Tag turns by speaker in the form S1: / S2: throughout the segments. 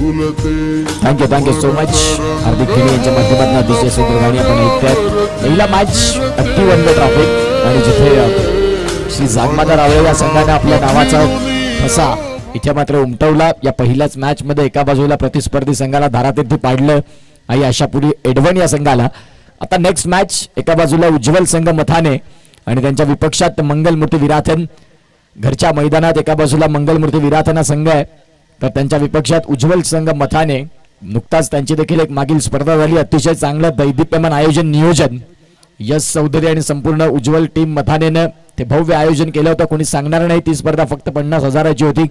S1: Thank you so much. हार्दिक खेळे यांच्या माध्यमातून अतिशय सुंदर गाणी आपण ऐकतात. पहिला मॅच अगदी वन वे ट्रॅफिक आणि जिथे श्री जागमाता रावळे या संघाने आपल्या नावाचा ठसा इथे मात्र उमटवला. या पहिल्याच मॅच मध्ये एका बाजूला प्रतिस्पर्धी संघाला धारातीर्थी पाडलं आणि आशापुरी एडवण या संघाला. आता नेक्स्ट मॅच एका बाजूला उज्ज्वल संघ मथाने आणि त्यांच्या विपक्षात मंगलमूर्ती विराथन. घरच्या मैदानात एका बाजूला मंगलमूर्ती विराथना संघ आहे तर त्यांच्या विपक्षात उज्ज्वल संघ मथाने. नुकताच त्यांची देखील एक मागील स्पर्धा झाली. अतिशय चांगलं दैदिप्यमान आयोजन नियोजन यश चौधरी आणि संपूर्ण उज्ज्वल टीम मथानेनं ते भव्य आयोजन केलं होतं. कोणी सांगणार नाही ती स्पर्धा फक्त 50,000ची होती.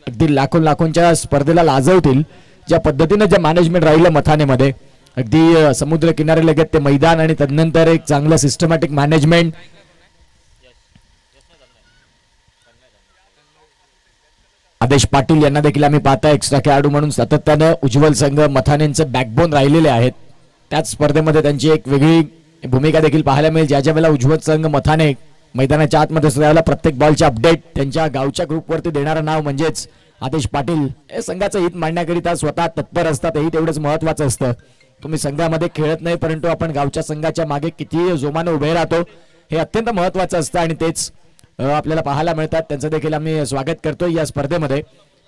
S1: अगदी लाखोंच्या स्पर्धेला लाजवतील ज्या पद्धतीने जे मॅनेजमेंट राहिलं मथानेमध्ये. अगदी समुद्र किनारे लगत ते मैदान आणि तदनंतर एक चांगलं सिस्टमॅटिक मॅनेजमेंट. आदेश पाटील यांना देखील आम्ही पाहता एक्स्ट्रा खेळाडू म्हणून सातत्यानं उज्ज्वल संघ मथानेंचं बॅकबोन राहिलेले आहेत. त्याच स्पर्धेमध्ये त्यांची एक वेगळी भूमिका देखील पाहायला मिळेल. ज्या वेळेला उज्ज्वल संघ मथाने मैदानाच्या आतमध्ये असल्याला प्रत्येक बॉलचे अपडेट त्यांच्या गावच्या ग्रुपवरती देणारं नाव म्हणजेच आदेश पाटील. हे संघाचं हित मांडण्याकरिता स्वतः तत्पर असतात. हेही तेवढंच महत्वाचं असतं. तुम्ही संघामध्ये खेळत नाही परंतु आपण गावच्या संघाच्या मागे किती जोमाने उभे राहतो हे अत्यंत महत्वाचं असतं आणि तेच आपल्याला पाहायला मिळतात. त्यांचं देखील आम्ही स्वागत करतोय या स्पर्धेमध्ये.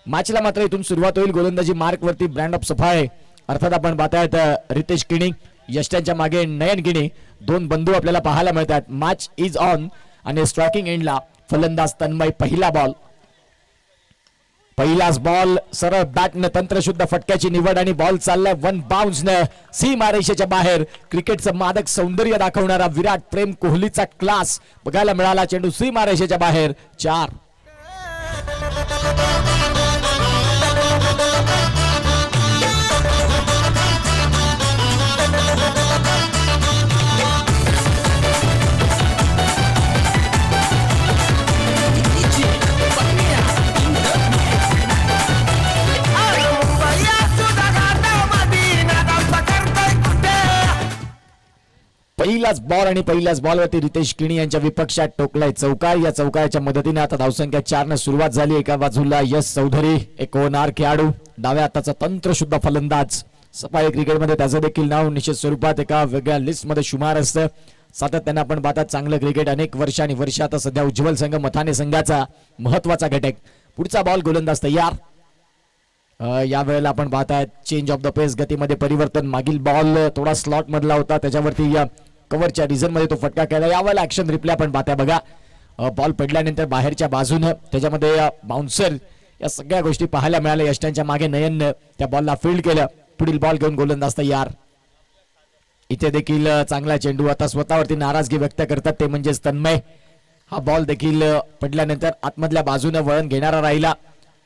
S1: मॅचला मात्र इथून सुरुवात होईल. गोलंदाजी मार्क वरती ब्रँड ऑफ सफाळे अर्थात आपण पाहतायत रितेश किणी यष्टांच्या मागे नयन किणी. दोन बंधू आपल्याला पाहायला मिळतात. मॅच इज ऑन आणि स्ट्रायकिंग एंडला फलंदाज तन्मय. पहिला बॉल पहिलाच बॉल सरळ बॅटनं तंत्रशुद्ध फटक्याची निवड आणि बॉल चाललाय वन बाउन्सनं सीमारेषेच्या बाहेर. क्रिकेटचं मादक सौंदर्य दाखवणारा विराट प्रेम कोहलीचा क्लास बघायला मिळाला. चेंडू सीमारेषेच्या बाहेर. 4. पहिलाच बॉल आणि पहिल्याच बॉलवरती रितेश किणी यांच्या विपक्षात टोकलाय चौकार. या चौकाराच्या मदतीने आता धावसंख्या 4 सुरुवात झाली. एका बाजूला यश चौधरी एक होणार खेळाडू डाव्या हाताचा तंत्रशुद्ध फलंदाज. सफाई क्रिकेटमध्ये त्याचं देखील नाव निश्चित स्वरूपात एका वेगळ्या लिस्टमध्ये शुमार असतं. सातत्याने आपण पाहतात चांगलं क्रिकेट अनेक वर्ष आणि वर्ष. आता सध्या उज्ज्वल संघ मथाने संघाचा महत्वाचा घटक. पुढचा बॉल गोलंदाज तयार. या वेळेला आपण पाहतायत चेंज ऑफ द पेस गतीमध्ये परिवर्तन. मागील बॉल थोडा स्लॉट मधला होता त्याच्यावरती या कव्हरच्या रिझन मध्ये तो फटका केला. यावेळेला ऍक्शन रिप्ले आपण पाहताय बघा. बॉल पडल्यानंतर बाहेरच्या बाजूनं त्याच्यामध्ये बाउन्सर या सगळ्या गोष्टी पाहायला मिळाल्या. यष्टांच्या मागे नयननं त्या बॉलला फील्ड केलं. पुढील बॉल घेऊन गोलंदाज तयार. इथे देखील चांगला चेंडू. आता स्वतःवरती नाराजगी व्यक्त करतात ते म्हणजेच तन्मय. हा बॉल देखील पडल्यानंतर आतमधल्या बाजूने वळण घेणारा राहिला.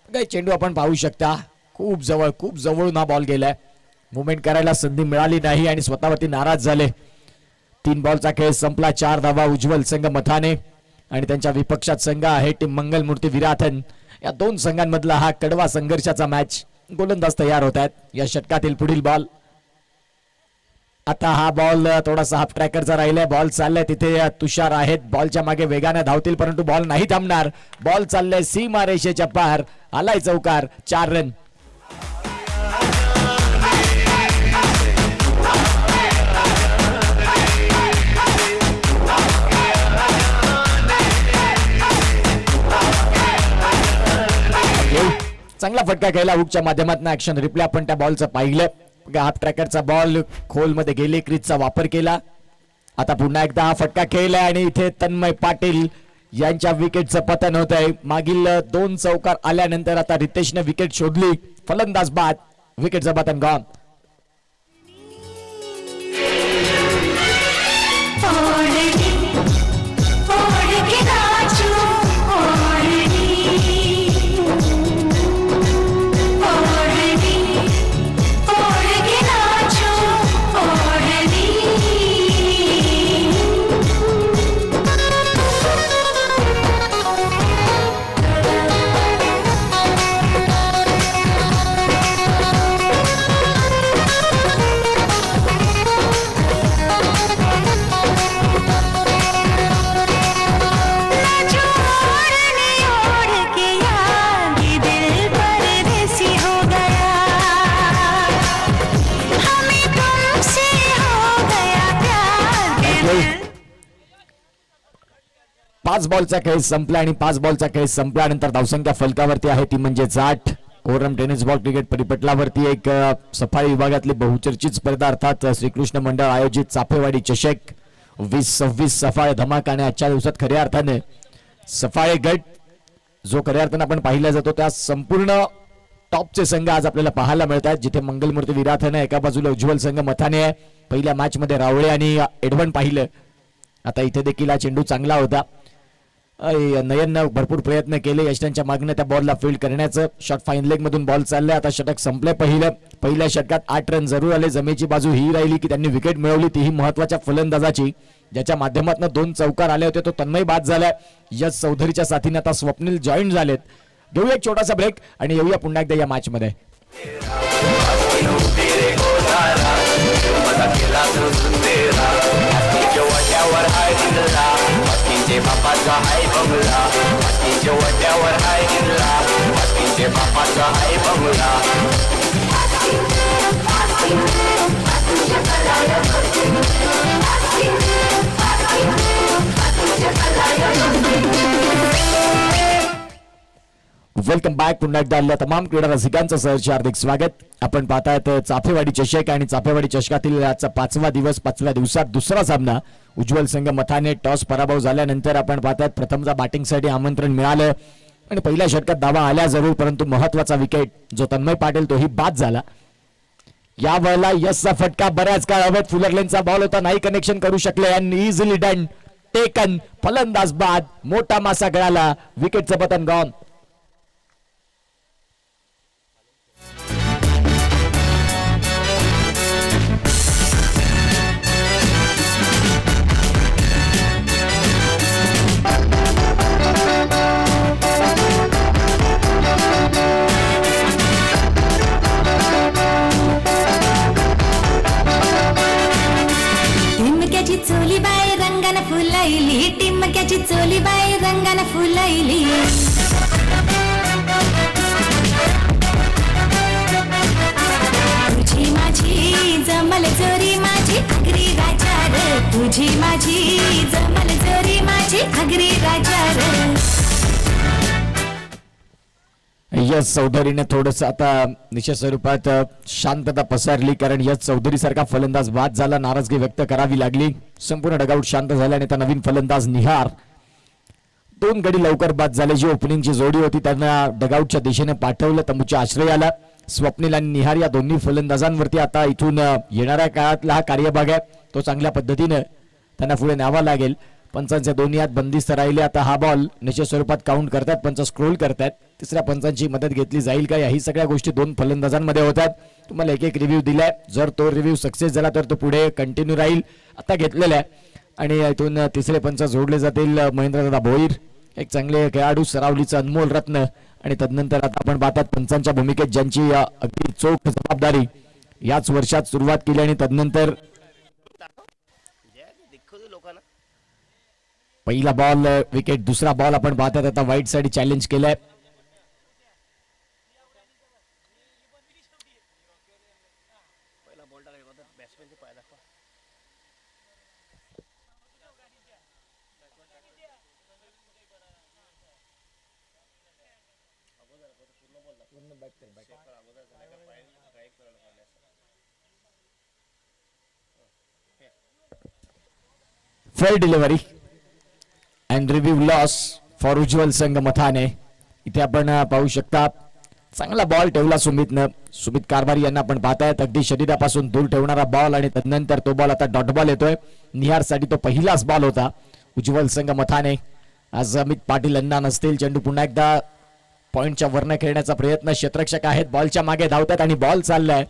S1: काही चेंडू आपण पाहू शकता खूप जवळून हा बॉल गेलाय. मुवमेंट करायला संधी मिळाली नाही आणि स्वतःवरती नाराज झाले. 3 बॉलचा खेळ संपला. 4 धावा उज्ज्वल संघ मथाने आणि त्यांच्या विपक्षात संघ आहे टीम मंगलमूर्ती विराथन. या दोन संघांमधला हा कडवा संघर्षाचा मॅच. गोलंदाज तयार होत आहेत. या षटकातील पुढील बॉल. आता हा बॉल थोडासा हाफ ट्रॅकरचा राहिलाय. बॉल चाललाय तिथे तुषार आहेत. बॉलच्या मागे वेगाने धावतील परंतु बॉल नाही थांबणार. बॉल चाललाय सीमारेषेच्या पार. आलाय चौकार. 4 रन. चांगला फटका घ्यायला हुकच्या माध्यमातून ऍक्शन रिप्ले आपण त्या बॉलचं पाहिलं. हाफ ट्रॅकरचा बॉल खोल मध्ये गेले. क्रीजचा वापर केला. आता पुन्हा एकदा हा फटका खेळलाय आणि इथे तन्मय पाटील यांच्या विकेटचं पतन होत आहे. मागील 2 चौकार आल्यानंतर आता रितेशने विकेट शोधली. फलंदाज बाद. विकेटचं पतन गॉन. 5 बॉलचा खेळ संपला आणि 5 बॉलचा खेळ संपल्यानंतर धावसंख्या फलकावरती आहे ती म्हणजे 8. कोरम टेनिस बॉल क्रिकेट परिपटलावरती एक सफाई विभागातली बहुचर्चित स्पर्धा अर्थात श्रीकृष्ण मंडळ आयोजित चाफेवाडी चषक 20-26 सफाळे धमाका. आणि आजच्या दिवसात खऱ्या अर्थाने सफाळे गट जो खऱ्या अर्थाने आपण पाहिला जातो त्या संपूर्ण टॉपचे संघ आज आपल्याला पाहायला मिळतात. जिथे मंगलमूर्ती विराथन एका बाजूला उज्ज्वल संघ मथाने आहे. पहिल्या मॅच मध्ये रावळे आणि एडवन पाहिलं. आता इथे देखील हा चेंडू चांगला होता. नयननं भरपूर प्रयत्न केले यशवंतच्या मागणं त्या बॉलला फील्ड करण्याचं. शॉट फाईन लेग मधून बॉल चाललाय. आता षटक संपले. पहिल्या षटकात 8 रन जरूर आले. जमेची बाजू ही राहिली की त्यांनी विकेट मिळवली तीही महत्वाच्या फलंदाजाची ज्याच्या माध्यमातून 2 चौकार आले होते. तो तन्मय बाद झालाय. यश चौधरीच्या साथीने आता स्वप्नील जॉईन झालेत. घेऊया एक छोटासा ब्रेक आणि येऊया पुन्हा एकदा या मॅच मध्ये. Welcome back. पुन्हा एकदा तमाम क्रीडा रसिकांचं सहर्ष हार्दिक स्वागत. आपण पाहतायत चाफेवाडी चषक आणि चाफेवाडी चषकातील आजचा 5वा दिवस. 5व्या दिवसात दुसरा सामना उज्ज्वल संघ मथाने टॉस पराभव झाल्यानंतर आपण पाहतायत प्रथमचा बॅटिंगसाठी आमंत्रण मिळालं आणि पहिल्या षटकात धावा आल्या जरूर परंतु महत्वाचा विकेट जो तन्मय पाटील तोही बाद झाला. या वेळेला यशचा फटका बऱ्याच काळ अवैध फुलरलेनचा बॉल होता नाही कनेक्शन करू शकले आणि इझिली डन टेकन. फलंदाज बाद. मोठा मासा गळाला. विकेटचं पतन गॉन.
S2: चोली बाई रंगानं फुलाइली. टिमक्याची चोली बाई रंगानं फुलाइली. तुझी माझी जमल जोरी माझी आगरी राजार. तुझी माझी जमल जोरी माझी आगरी राजार.
S1: यश चौधरीने थोडस आता निश्चित स्वरूपात शांतता पसरली कारण यश चौधरी सारखा फलंदाज बाद झाला. नाराजगी व्यक्त करावी लागली. संपूर्ण डगआउट शांत झाल्याने त्या नवीन फलंदाज निहार 2 गडी लवकर बाद झाले. जी ओपनिंगची जोडी होती त्यांना डगआउटच्या दिशेने पाठवलं. तंबूच्या आश्रयाला स्वप्नील आणि निहार या दोन्ही फलंदाजांवरती आता इथून येणाऱ्या काळातला हा कार्यभाग आहे तो चांगल्या पद्धतीने त्यांना पुढे न्यावा लागेल. पंचांचे दोन्ही हात बंदिस्त राहिले. आता हा बॉल निश्चित स्वरूपात काउंट करतात. पंच स्क्रोल करतात. तिसऱ्या पंचांची मदत घेतली जाईल का याही सगळ्या गोष्टी 2 फलंदाजांमध्ये होतात. तुम्हाला एक रिव्ह्यू दिलाय. जर तो रिव्ह्यू सक्सेस झाला तर तो पुढे कंटिन्यू राहील. आता घेतलेला आहे आणि इथून तिसरे पंच जोडले जातील. महेंद्रदादा भोईर एक चांगले खेळाडू सरावलीचा अनमोल रत्न आणि तदनंतर आता आपण पाहतात पंचांच्या भूमिकेत ज्यांची अगदी चोख जबाबदारी याच वर्षात सुरुवात केली आणि तदनंतर पहिला बॉल विकेट. दुसरा बॉल आपण पाहतात आता वाईट साठी चॅलेंज केलंय. Fair delivery and review loss for Ujjwal Sangh Mathane. इथे आपण पाहू शकता चांगला बॉल ठेवला सुमितनं. सुमित कारभारी यांना आपण पाहतायत अगदी शरीरापासून दूर ठेवणारा बॉल आणि तदनंतर तो बॉल आता डॉट बॉल येतोय. निहारसाठी तो पहिलाच बॉल होता. उज्ज्वल संघ मथाने आज अमित पाटील यांना नसतील. चेंडू पुन्हा एकदा पॉइंटच्या वरनं खेळण्याचा प्रयत्न. क्षेत्ररक्षक आहेत बॉलच्या मागे धावतात आणि बॉल चाललाय.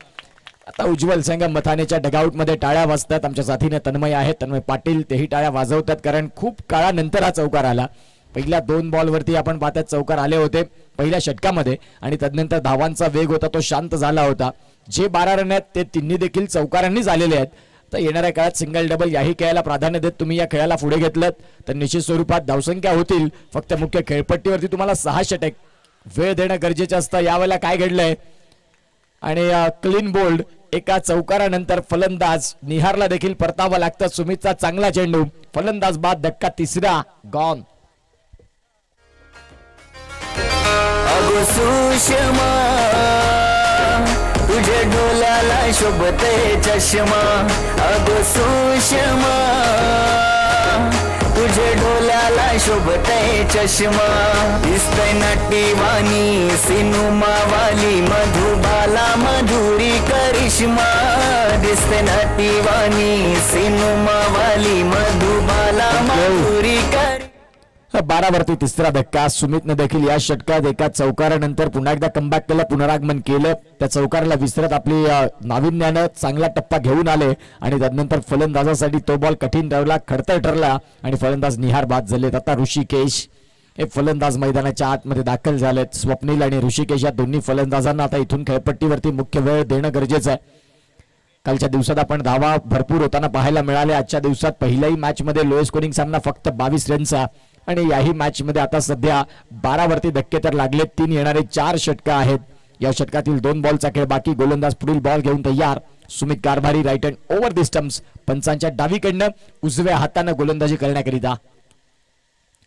S1: आता उज्ज्वल संघ मथानेच्या डगआउट मध्ये टाळ्या वाजतात. आमच्या साथीने तन्मय आहेत. तन्मय पाटील तेही टाळ्या वाजवतात कारण खूप काळानंतर हा चौकार आला. पहिल्या 2 बॉलवरती आपण पाहतात चौकार आले होते पहिल्या षटकामध्ये आणि तदनंतर धावांचा वेग होता तो शांत झाला होता. जे 12 रन आहेत ते तिन्ही देखील चौकारांनी झालेले आहेत. तर येणाऱ्या काळात सिंगल डबल याही खेळाला प्राधान्य देत तुम्ही या खेळाला पुढे घेतलं तर निश्चित स्वरूपात धावसंख्या होतील. फक्त मुख्य खेळपट्टीवरती तुम्हाला 6 षटक वेळ देणं गरजेचं असतं. यावेळेला काय घडलंय आणि क्लीन बोल्ड एका चौकारानंतर फलंदाज निहारला देखील परतावा लागतं. सुमितचा चांगला चेंडू फलंदाज बाद. धक्का तिसरा गॉन.
S3: सुषमा तुझे डोल्याला शोभते चष्मा अगो सुषमा तुझे डोल्याला शोभते चष्मा दिसतय नटीवाणी सिनुमावाली मधुबाला मधुरी करिश्मा दिसतय नटीवाणी सिनुमावाली मधुबाला मधुरी करिश्मा
S1: 12 वरती तिसरा धक्का. सुमितने देखील या षटकात एका चौकारानंतर पुन्हा एकदा कमबॅक केलं, पुनरागमन केलं. त्या चौकाराला विसरत आपली नाविन्यानं चांगला टप्पा घेऊन आले आणि त्यानंतर फलंदाजासाठी तो बॉल कठीण ठरला, खडतर ठरला आणि फलंदाज निहार बाद झालेत. आता ऋषिकेश हे फलंदाज मैदानाच्या आतमध्ये दाखल झालेत. स्वप्नील आणि ऋषिकेश या दोन्ही फलंदाजांना आता इथून खेळपट्टीवरती मुख्य वेळ देणं गरजेचं आहे. कालच्या दिवसात आपण धावा भरपूर होताना पाहायला मिळाले. आजच्या दिवसात पहिल्याही मॅच मध्ये लोएस्ट स्कोरिंग सामना फक्त 22 रनचा आणि याही मॅच मध्ये आता सध्या 12 वरती धक्के तर लागले. 3 येणारे 4 षटका आहेत. या षटकातील 2 बॉलचा खेळ बाकी. गोलंदाज पुढील बॉल घेऊन तयार. Sumit Karbhari right hand over the stumps. पंचांच्या डावीकडनं उजव्या हाताने गोलंदाजी करण्याकरिता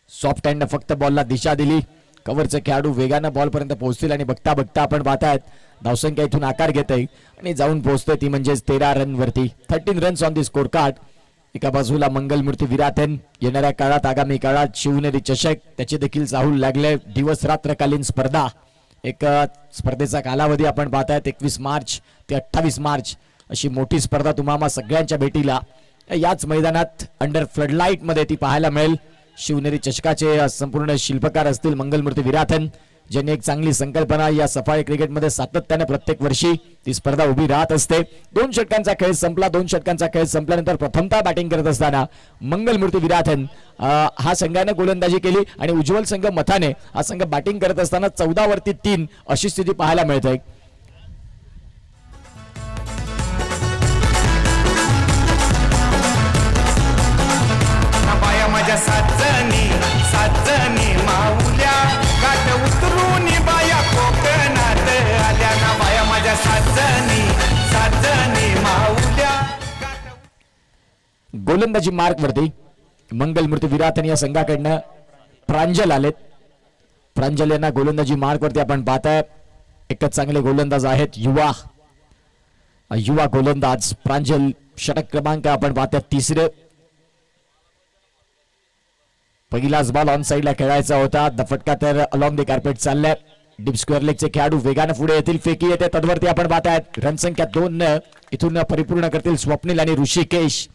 S1: सॉफ्ट हँडने फक्त बॉलला दिशा दिली. कव्हरचे खेळाडू वेगानं बॉल पर्यंत पोहोचतील आणि बघता बघता आपण पाहतायत धावसंख्या इथून आकार घेत आहे आणि जाऊन पोहोचतोय ती म्हणजेच 13 रन वरती. 13 runs on the score card. एका बाजूला मंगलमूर्ती विराथन. येणाऱ्या काळात आगामी काळात शिवनेरी चषक त्याचे देखील चाहूल लागले. दिवस रात्रकालीन स्पर्धा. एक स्पर्धेचा कालावधी आपण पाहतायत 21 मार्च ते 28 मार्च अशी मोठी स्पर्धा तुम्हाला सगळ्यांच्या भेटीला याच मैदानात अंडर फ्लडलाईट मध्ये ती पाहायला मिळेल. शिवनेरी चषकाचे संपूर्ण शिल्पकार असतील मंगलमूर्ती विराथन, ज्यांनी एक चांगली संकल्पना या सफाई क्रिकेटमध्ये सातत्याने प्रत्येक वर्षी ती स्पर्धा उभी राहत असते. 2 षटकांचा खेळ संपला. 2 षटकांचा खेळ संपल्यानंतर प्रथमतः बॅटिंग करत असताना मंगलमूर्ती विराथन हा संघाने गोलंदाजी केली आणि उज्ज्वल संघ मथाने हा संघ बॅटिंग करत असताना 14 वरती 3 अशी स्थिती पाहायला मिळते.
S4: माझ्या साजनी माऊल्या गाठ उतरून बाया कोकणात आल्या ना बाया माझ्या साजनी माऊल्या.
S1: गोलंदाजी मार्क वरती मंगलमूर्ती विराथन या संघाकडनं प्रांजल आलेत. प्रांजल यांना गोलंदाजी मार्क वरती आपण पाहताय. एकच चांगले गोलंदाज आहेत. युवा गोलंदाज प्रांजल. षटक क्रमांक आपण पाहताय 3. पहिलाच बॉल ऑन साइडला खेळायचा होता. फटका तर अलॉंग द कार्पेट चाललाय. डीप स्क्वेअर लेगचे खेळाडू वेगाने पुढे येतील. फेकी येते तदवरती आपण पाहतायत. रनसंख्या 2 इथून परिपूर्ण करतील स्वप्नील आणि ऋषिकेश.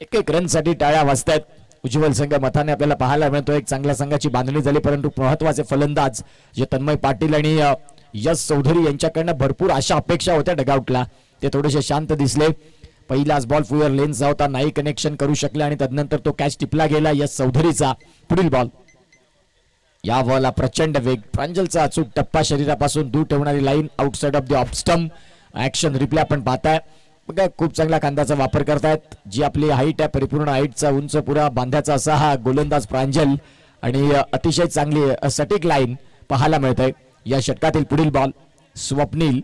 S1: एक रन साठी टाळ्या वाजतायत. उज्ज्वल संघ मथाने आपल्याला पाहायला मिळतो. एक चांगल्या संघाची बांधणी झाली, परंतु महत्वाचे फलंदाज जे तन्मय पाटील आणि यश चौधरी यांच्याकडनं भरपूर आशा अपेक्षा होत्या डगआउटला, ते थोडेसे शांत दिसले. पहिलाच बॉल फुयर लेन्सचा होता, नाही कनेक्शन करू शकले आणि त्यानंतर तो कॅच टिपला गेला यश चौधरीचा. पुढील बॉल. या बॉलला प्रचंड वेग. प्रांजलचा अचूक टप्पा, शरीरापासून दूर ठेवणारी line outside of the off stump. Action replay आपण पाहताय. बघा खूप चांगला खांद्याचा वापर करतायत. जी आपली हाईट आहे परिपूर्ण हाईटचा उंच पुरा बांध्याचा असा हा गोलंदाज प्रांजल आणि अतिशय चांगली सटीक लाईन पाहायला मिळते. या षटकातील पुढील बॉल. स्वप्नील.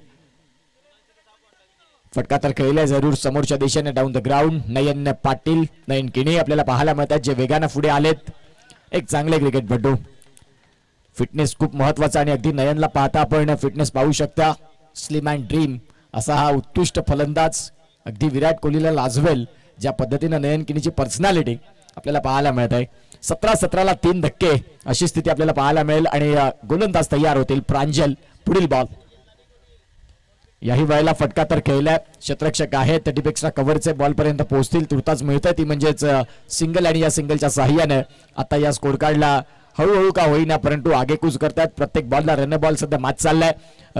S1: फटका तर खेळला जरूर समोरच्या दिशेने डाऊन द ग्राउंड. नयन पाटील, नयन किणी आपल्याला पाहायला मिळतात जे वेगाने पुढे आलेत. एक चांगले क्रिकेटपटू. फिटनेस खूप महत्वाचा आणि अगदी नयनला पाहता आपण फिटनेस पाहू शकता. स्लिम अँड ड्रीम असा हा उत्कृष्ट फलंदाज. अगदी विराट कोहलीला लाजवेल ज्या पद्धतीने नयन किनीची पर्सनॅलिटी आपल्याला पाहायला मिळत आहे. 17-17ला 3 धक्के अशी स्थिती आपल्याला पाहायला मिळेल आणि गोलंदाज तयार होतील. प्रांजल. पुढील बॉल. याही वेळेला फटका तर खेळलाय. क्षेत्ररक्षक आहेत तटीपेक्षा कव्हरचे बॉल पर्यंत पोहोचतील. तुर्तास मिळतंय ती म्हणजेच सिंगल आणि या सिंगलच्या सहाय्याने आता या स्कोर कार्डला हळूहळू का होईना परंतु आगेकूच करतात. प्रत्येक बॉलला रन बॉल सध्या मॅच चाललाय.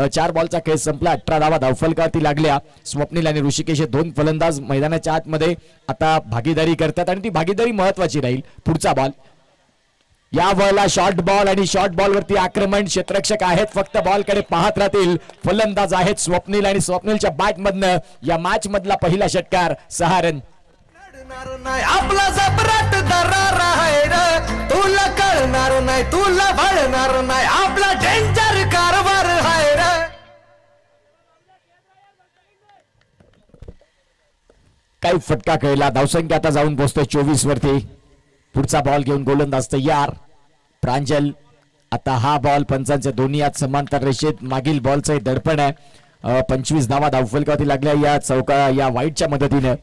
S1: 4 बॉलचा खेळ संपला. 18 धावा धावफलकावरती लागल्या. स्वप्नील आणि ऋषिकेश हे 2 फलंदाज मैदानाच्या आतमध्ये आता भागीदारी करतात आणि ती भागीदारी महत्वाची राहील. पुढचा बॉल. या बॉलला शॉर्ट बॉल आणि शॉर्ट बॉल वरती आक्रमण. क्षेत्ररक्षक आहेत फक्त बॉलकडे पाहत राहतील. फलंदाज आहेत स्वप्नील आणि स्वप्नीलच्या बॅट मधनं या मॅच मधला पहिला षटकार. 6 रन.
S4: आपला जबराट दरार आहे रे, तुला कळणार नाही, तुला भळणार नाही, आपला डेंजर कारभार आहे रे.
S1: काही फटका खेळला. धावसंख्या आता जाऊन पोहोचतोय 24 वरती. पुढचा बॉल घेऊन गोलंदाज तयार. प्रांजल आता हा बॉल पंचांचे दोन्ही हात समांतर रेषेत, मागील बॉलचं दडपण आहे. 25 धावा धावफलकावरती लागल्या या वाईटच्या मदतीने.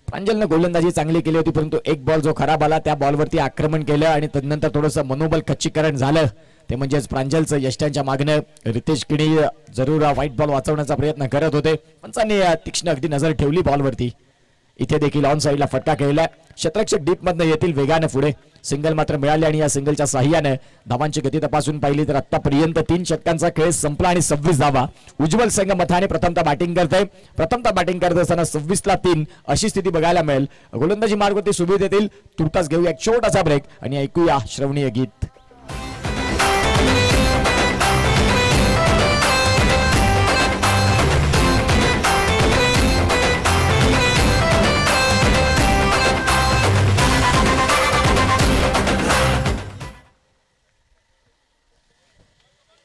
S1: प्रांजलनं गोलंदाजी चांगली केली होती, परंतु एक बॉल जो खराब आला त्या बॉलवरती आक्रमण केलं आणि तदनंतर थोडंसं मनोबल खच्चीकरण झालं. ते म्हणजेच प्रांजलचं यष्ट्यांच्या मागणं. रितेश किणी जरूर व्हाईट बॉल वाचवण्याचा प्रयत्न करत होते, पंचांनी तीक्ष्ण अगदी नजर ठेवली बॉलवरती. इथे देखील ऑन साईडला फटका खेळलाय. शतरक्षक डीप मधनं येतील वेगाने पुढे. सिंगल मात्र मिळाले आणि या सिंगलच्या साह्याने धावांची गती तपासून पाहिली तर आतापर्यंत 3 षटकांचा खेळ संपला आणि 26 धावा. उज्ज्वल संघ मथाने प्रथमतः बॅटिंग करतोय. प्रथमतः बॅटिंग करत असताना 26 ला 3 अशी स्थिती बघायला मिळेल. गोलंदाजी मार्गवरती सुविध येतील. तुर्तास घेऊया एक छोटासा ब्रेक आणि ऐकूया श्रवणीय गीत.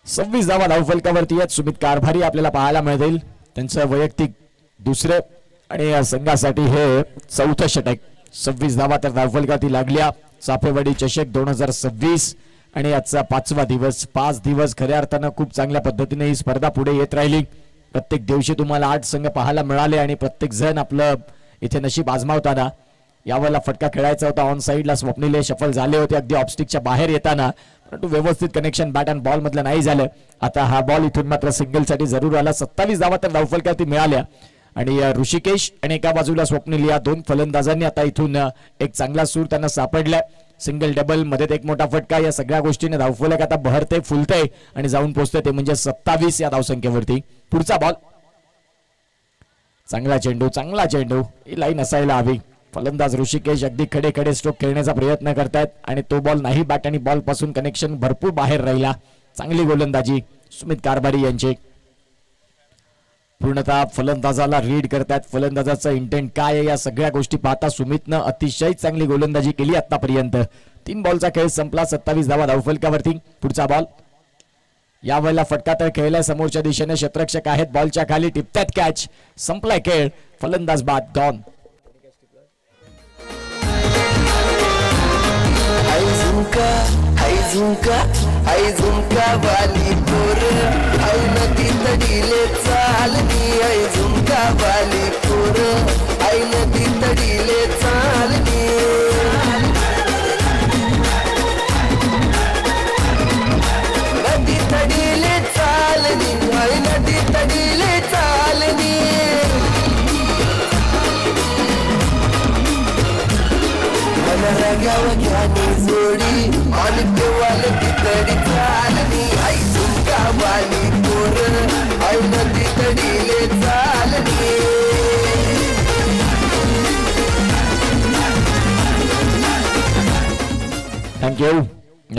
S1: सव्वीस धावा धावफलकावरती आहेत. सुमित कारभारी आपल्याला पाहायला मिळतील. त्यांचं वैयक्तिक दुसरं आणि या संघासाठी हे चौथं षटक. 26 धावा तर धावफलकावरती लागल्या. चाफेवाडी चषक 2026 आणि आजचा 5वा दिवस. 5 दिवस खऱ्या अर्थानं खूप चांगल्या पद्धतीने ही स्पर्धा पुढे येत राहिली. प्रत्येक दिवशी तुम्हाला 8 संघ पाहायला मिळाले आणि प्रत्येक जण आपलं इथे नशीब आजमावताना. यावेळेला फटका खेळायचा होता ऑन साईडला. स्वप्नील सफल झाले होते अगदी ऑफस्टिकच्या बाहेर येताना, परंतु व्यवस्थित कनेक्शन बॅट अँड बॉल मधलं नाही झालं. आता हा बॉल इथून मात्र सिंगल साठी जरूर आला. 27 धावा तर धावफलकावरती मिळाल्या आणि ऋषिकेश आणि एका बाजूला स्वप्नील या 2 फलंदाजांनी आता इथून एक चांगला सूर त्यांना सापडलाय. सिंगल डबल मध्ये एक मोठा फटका, या सगळ्या गोष्टीने धावफलक आता बहरते फुलते आणि जाऊन पोहोचते ते म्हणजे 27 या धावसंख्येवरती. पुढचा बॉल. चांगला चेंडू ही लाईन असायला हवी. फलंदाज ऋषिकेश अगदी खडे खडे स्ट्रोक खेळण्याचा प्रयत्न करतायत आणि तो बॉल नाही. बॅट आणि बॉल पासून कनेक्शन भरपूर बाहेर राहिला. चांगली गोलंदाजी सुमित कारभारी यांची. पूर्णतः फलंदाजाला रीड करतायत. फलंदाजाचं इंटेंट काय आहे या सगळ्या गोष्टी पाहता सुमितनं अतिशय चांगली गोलंदाजी केली आतापर्यंत. 3 बॉलचा खेळ संपला. 27 धावा धावफलकावरती. पुढचा बॉल. यावेळेला फटका तर खेळलाय समोरच्या दिशेने. क्षेत्ररक्षक आहेत बॉलच्या खाली, टिपतात कॅच. संपलाय खेळ. फलंदाज बाद गॉन.
S3: आई झुमका वाली पोर आई नदी तडीले चालनी. आई झुमका वाली पोर आई नदी तडीले चालनी. नदी तडीले चालनी. आई नदी तडीले चालनी. रगाव घ्यानी जोडी आणि देवाल तितडी चालनी. आई झुमका वाली पोर आई नदी तडीले चालनी.
S1: थँक्यू.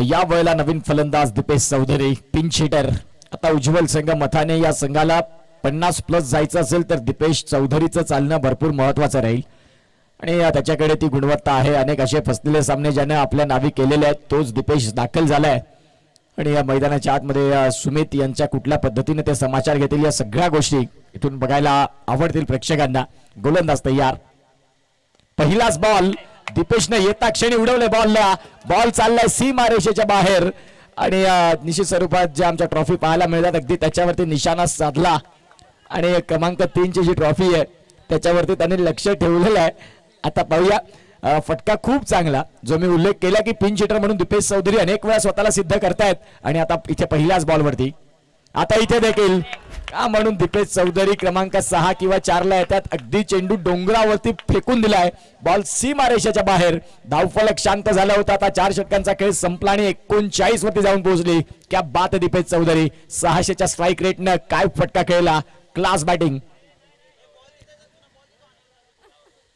S1: या वेळेला नवीन फलंदाज दीपेश चौधरी, पिंच हिटर. आता उज्ज्वल संघ मथाने या संघाला 50+ जायचं असेल तर दीपेश चौधरीचं चालणं भरपूर महत्वाचं राहील आणि त्याच्याकडे ती गुणवत्ता आहे. अनेक असे फसलेले सामने ज्याने आपल्या नावी केलेले आहेत तोच दीपेश दाखल झालाय आणि या मैदानाच्या आतमध्ये सुमित यांच्या कुठल्या पद्धतीने ते समाचार घेतील या सगळ्या गोष्टी इथून बघायला आवडतील प्रेक्षकांना. गोलंदाज तयार. पहिलाच बॉल दीपेशने येता क्षणी उडवले बॉलला. बॉल चाललाय सीमा रेषेच्या बाहेर आणि निश्चित स्वरूपात ज्या आमच्या ट्रॉफी पाहायला मिळतात अगदी त्याच्यावरती निशाणा साधला आणि क्रमांक 3 ची जी ट्रॉफी आहे त्याच्यावरती त्यांनी लक्ष ठेवलेलं आहे. आता पाहूया फटका खूप चांगला जो मी उल्लेख केला की पिंच हिटर म्हणून दीपेश चौधरी अनेक वेळा स्वतःला सिद्ध करतायत आणि आता इथे पहिल्याच बॉलवरती. आता इथे देखील का म्हणून दीपेश चौधरी क्रमांक 6 किंवा 4 ला येतात. अगदी चेंडू डोंगरावरती फेकून दिलाय. बॉल सीमा रेषेच्या बाहेर. धावफलक शांत झाला होता. आता 4 षटकांचा खेळ संपला आणि 39 वरती जाऊन पोहोचली. क्या बात दीपेश चौधरी. 600च्या स्ट्राईक रेटनं काय फटका खेळला. Class batting.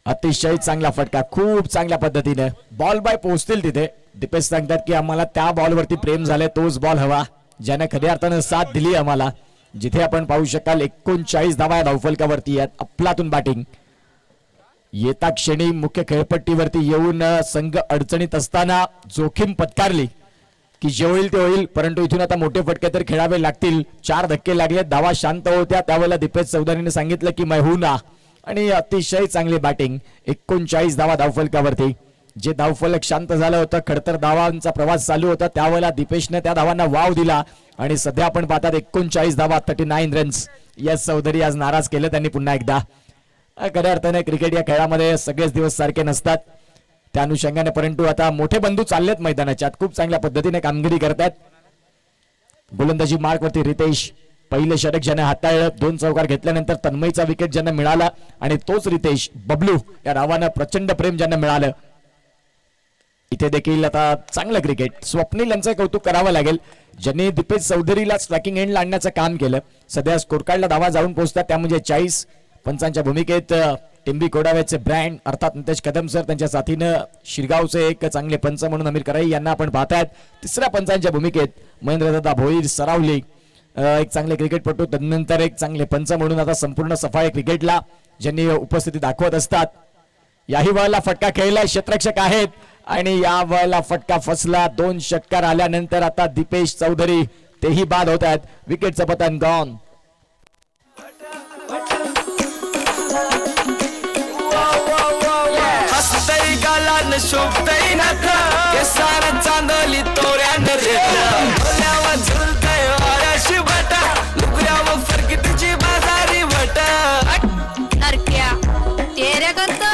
S1: अतिशय चांगला फटका. खूप चांगल्या पद्धतीने बॉल बाय पोहोचतील तिथे. दीपेश सांगतात की आम्हाला त्या बॉलवरती प्रेम झालंय. तोच बॉल हवा ज्याने खऱ्या अर्थानं साथ दिली आम्हाला. जिथे आपण पाहू शकाल 39 धावा धावफलकावरती आहेत. अफलातून बॅटिंग. येता क्षणी मुख्य खेळपट्टीवरती येऊन संघ अडचणीत असताना जोखीम पत्कारली की जे होईल ते होईल, परंतु इथून आता मोठे फटके तर खेळावे लागतील. 4 धक्के लागले. धावा शांत होत्या. त्यावेळेला दीपेश चौधरीने सांगितलं की मैं हूं ना आणि अतिशय चांगली बॅटिंग. 39 धावा धावफलकावरती. जे धावफलक शांत झालं होतं, खडतर धावांचा प्रवास चालू होता, त्यावेळेला दीपेशने त्या धावांना वाव दिला आणि सध्या आपण पाहतात 39 धावा, 39 रन्स. यश चौधरी आज नाराज केलं त्यांनी पुन्हा एकदा. खऱ्या अर्थाने क्रिकेट या खेळामध्ये सगळेच दिवस सारखे नसतात, त्या अनुषंगाने. परंतु आता मोठे बंधू चाललेत मैदानाच्या आत, खूप चांगल्या पद्धतीने कामगिरी करतात. गोलंदाजी मार्कवरती रितेश, पहिले षटक ज्याने हाताळलं, 2 चौकार घेतल्यानंतर तन्मयचा विकेट ज्यांना मिळाला आणि तोच रितेश बबलू या नावानं प्रचंड प्रेम ज्यांना मिळालं. इथे देखील आता चांगलं क्रिकेट. स्वप्नील यांचं कौतुक करावं लागेल, ज्यांनी दीपेश चौधरीला स्ट्रायकिंग एंडला आणण्याचं काम केलं. सध्या स्कोर कार्डला धावा जाऊन पोहोचतात, त्या म्हणजे 40. पंचांच्या भूमिकेत टिंबी कोडाव्याचे ब्रँड अर्थात नितेश कदम सर, त्यांच्या साथीनं शिरगावचे एक चांगले पंच म्हणून अमीर कराई यांना आपण पाहतायत. तिसऱ्या पंचांच्या भूमिकेत महेंद्रदादा भोईर, सरावली एक चांगले क्रिकेटपटू, तदनंतर एक चांगले पंच म्हणून आता संपूर्ण सफाई क्रिकेटला ज्यांनी उपस्थिती दाखवत असतात. याही वेळेला फटका खेळलाय, क्षेत्ररक्षक आहेत आणि या वेळेला फटका फसला. 2 षटकार आल्यानंतर आता दीपेश चौधरी तेही बाद होत आहेत. विकेटचं पतन गॉन.
S4: हसतई गालान शोभतई नाथ, केसार चांदली तोऱ्यानं रेट, डोल्यावर झुलतय वाऱ्याशी बटा, लुगड्यावर फरकीतची बाजारी बटा.
S2: नरक्या तेऱ्या करतो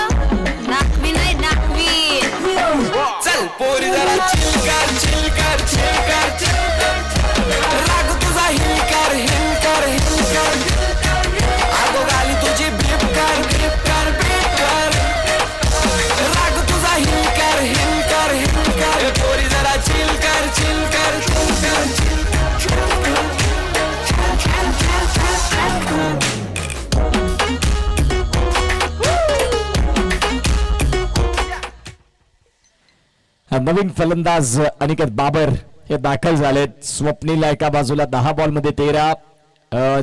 S2: नाकवी नाही नाकवी.
S4: चल पोरी जरा चिलकार चिलकार चिलकार चिलकार, राग तुझा हिलकार हिलकार हिलकार, आगो गाली तुझी बिपकार बिपकार बिपकार, राग तुझा हिलकार हिलकार हिलकार, पोरी जरा चिलकार चिलकार चिलकार चिलकार.
S1: नवीन फलंदाज अनिकेत बाबर हे दाखल झालेत. स्वप्नील एका बाजूला 10 बॉल मध्ये 13.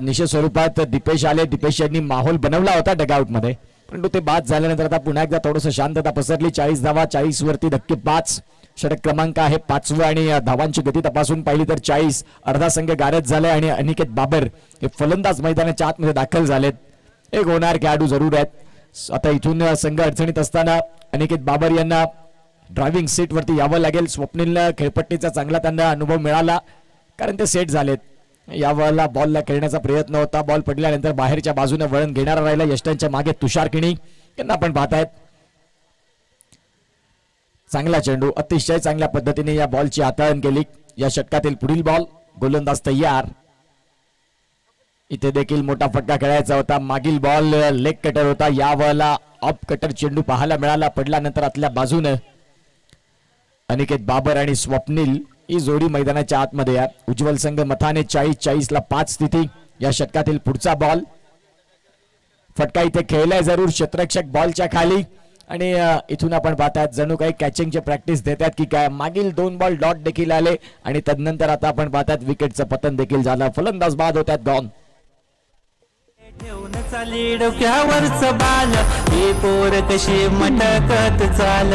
S1: निश्चित स्वरूपात दीपेश आले. दीपेश यांनी माहोल बनवला होता डगआउट मध्ये, परंतु ते बाद झाल्यानंतर आता पुन्हा एकदा थोडंसं शांतता पसरली. 40 धावा, 40 वरती धक्के 5. षटक क्रमांक आहे 5वा आणि धावांची गती तपासून पाहिली तर 40. अर्धा संघ गारद झालाय आणि अनिकेत बाबर हे फलंदाज मैदानाच्या आतमध्ये दाखल झालेत. एक होणार खेळाडू जरूर आहेत. आता इथून संघ अडचणीत असताना अनिकेत बाबर यांना ड्रायव्हिंग सीट वरती यावं लागेल. स्वप्नीलला खेळपट्टीचा चांगला त्यांना अनुभव मिळाला, कारण ते सेट झालेत. यावेळेला बॉलला खेळण्याचा प्रयत्न होता, बॉल पडल्यानंतर बाहेरच्या बाजूने वळण घेणारा राहिला. यष्टांच्या मागे तुषार किणी यांना आपण पाहतायत. चांगला चेंडू, अतिशय चांगल्या पद्धतीने या बॉलची हाताळण केली. या षटकातील पुढील बॉल, गोलंदाज तयार. इथे देखील मोठा फटका खेळायचा होता. मागील बॉल लेग कटर होता, यावेळेला ऑफ कटर चेंडू पाहायला मिळाला. पडल्यानंतर आतल्या बाजूने अनिकेत बाबर आणि स्वप्नील ही जोडी मैदानाच्या आतमध्ये आहे. उज्ज्वल संघ मथाने 40-40 ला 5 स्थिती. या षटकातील पुढचा बॉल, फटका इथे खेळलाय जरूर, क्षेत्ररक्षक बॉलच्या खाली आणि इथून आपण पाहतात जणू काही कॅचिंगची प्रॅक्टिस देतात की काय. मागील 2 बॉल डॉट देखील आले आणि तदनंतर आता आपण पाहतात विकेटचं पतन देखील झालं. फलंदाज बाद होतात गॉन.
S5: ठेवून चाली डोक्यावरच बाल, ही पोर कशी मटकत चाल,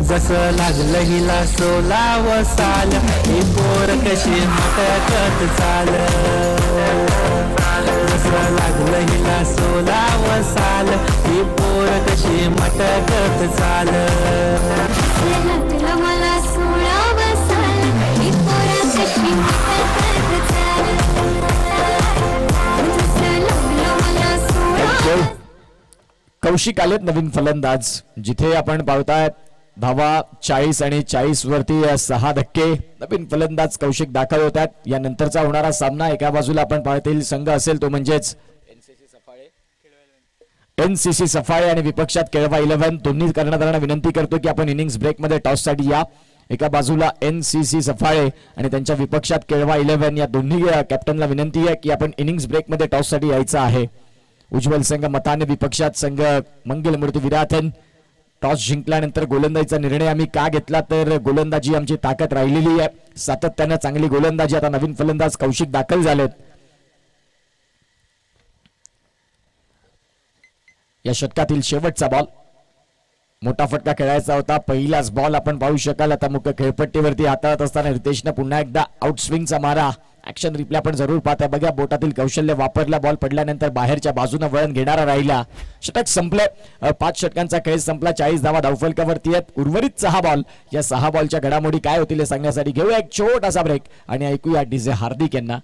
S5: जसं लागलं हिला 16 साल, ही पोर कशी मटकत चाल, जसं लागलं हिला 16 साल, ही पोर कशी मटकत चाल.
S2: तुला मला 16 साल, ही पोरं कशी मटकत चाल.
S1: कौशिक आलेत नवीन फलंदाज. जिथे आपण पाहताय धावा 40 आणि 40 वरती 6 धक्के. नवीन फलंदाज कौशिक दाखल होतात. या नंतरचा होणारा सामना एका बाजूला आपण पाहतील संघ असेल तो म्हणजेच एनसीसी सफाळे आणि विपक्षात केळवा 11. दोन्ही कर्णधारांना विनंती करतो की आपण इनिंग्स ब्रेक मध्ये टॉस साठी या. एका बाजूला एनसीसी सफाळे आणि त्यांच्या विपक्षात केळवा 11. या दोन्ही कॅप्टनला विनंती आहे की आपण इनिंग्स ब्रेक मध्ये टॉस साठी यायचं आहे. उज्ज्वल संघ मताने, विपक्षात संघ मंगलमूर्ती विराथन. टॉस जिंकल्यानंतर गोलंदाजीचा निर्णय आम्ही का घेतला तर गोलंदाजी आमची ताकद राहिलेली आहे, सातत्याने चांगली गोलंदाजी. आता नवीन फलंदाज कौशिक दाखल झालेत. या षटकातील शेवटचा बॉल, मोठा फटका खेळायचा होता. पहिलाच बॉल आपण पाहू शकाल. आता मुख्य खेळपट्टीवरती हाताळत असताना रितेशनं पुन्हा एकदा आउट स्विंगचा मारा. ऍक्शन रिप्ले आपण जरूर पाहता. बघा बोटातील कौशल्य वापरला. बॉल पडल्यानंतर बाहेरच्या बाजूने वळण घेणारा राहिला. षटक संपले. 5 षटकांचा खेळ संपला. 40 धावा धावफलकावरती आहेत. उर्वरित 6 बॉल. या 6 बॉलच्या घडामोडी काय होतील हे सांगण्यासाठी घेऊया एक छोटासा ब्रेक आणि ऐकूया डीजे हार्दिक यांना.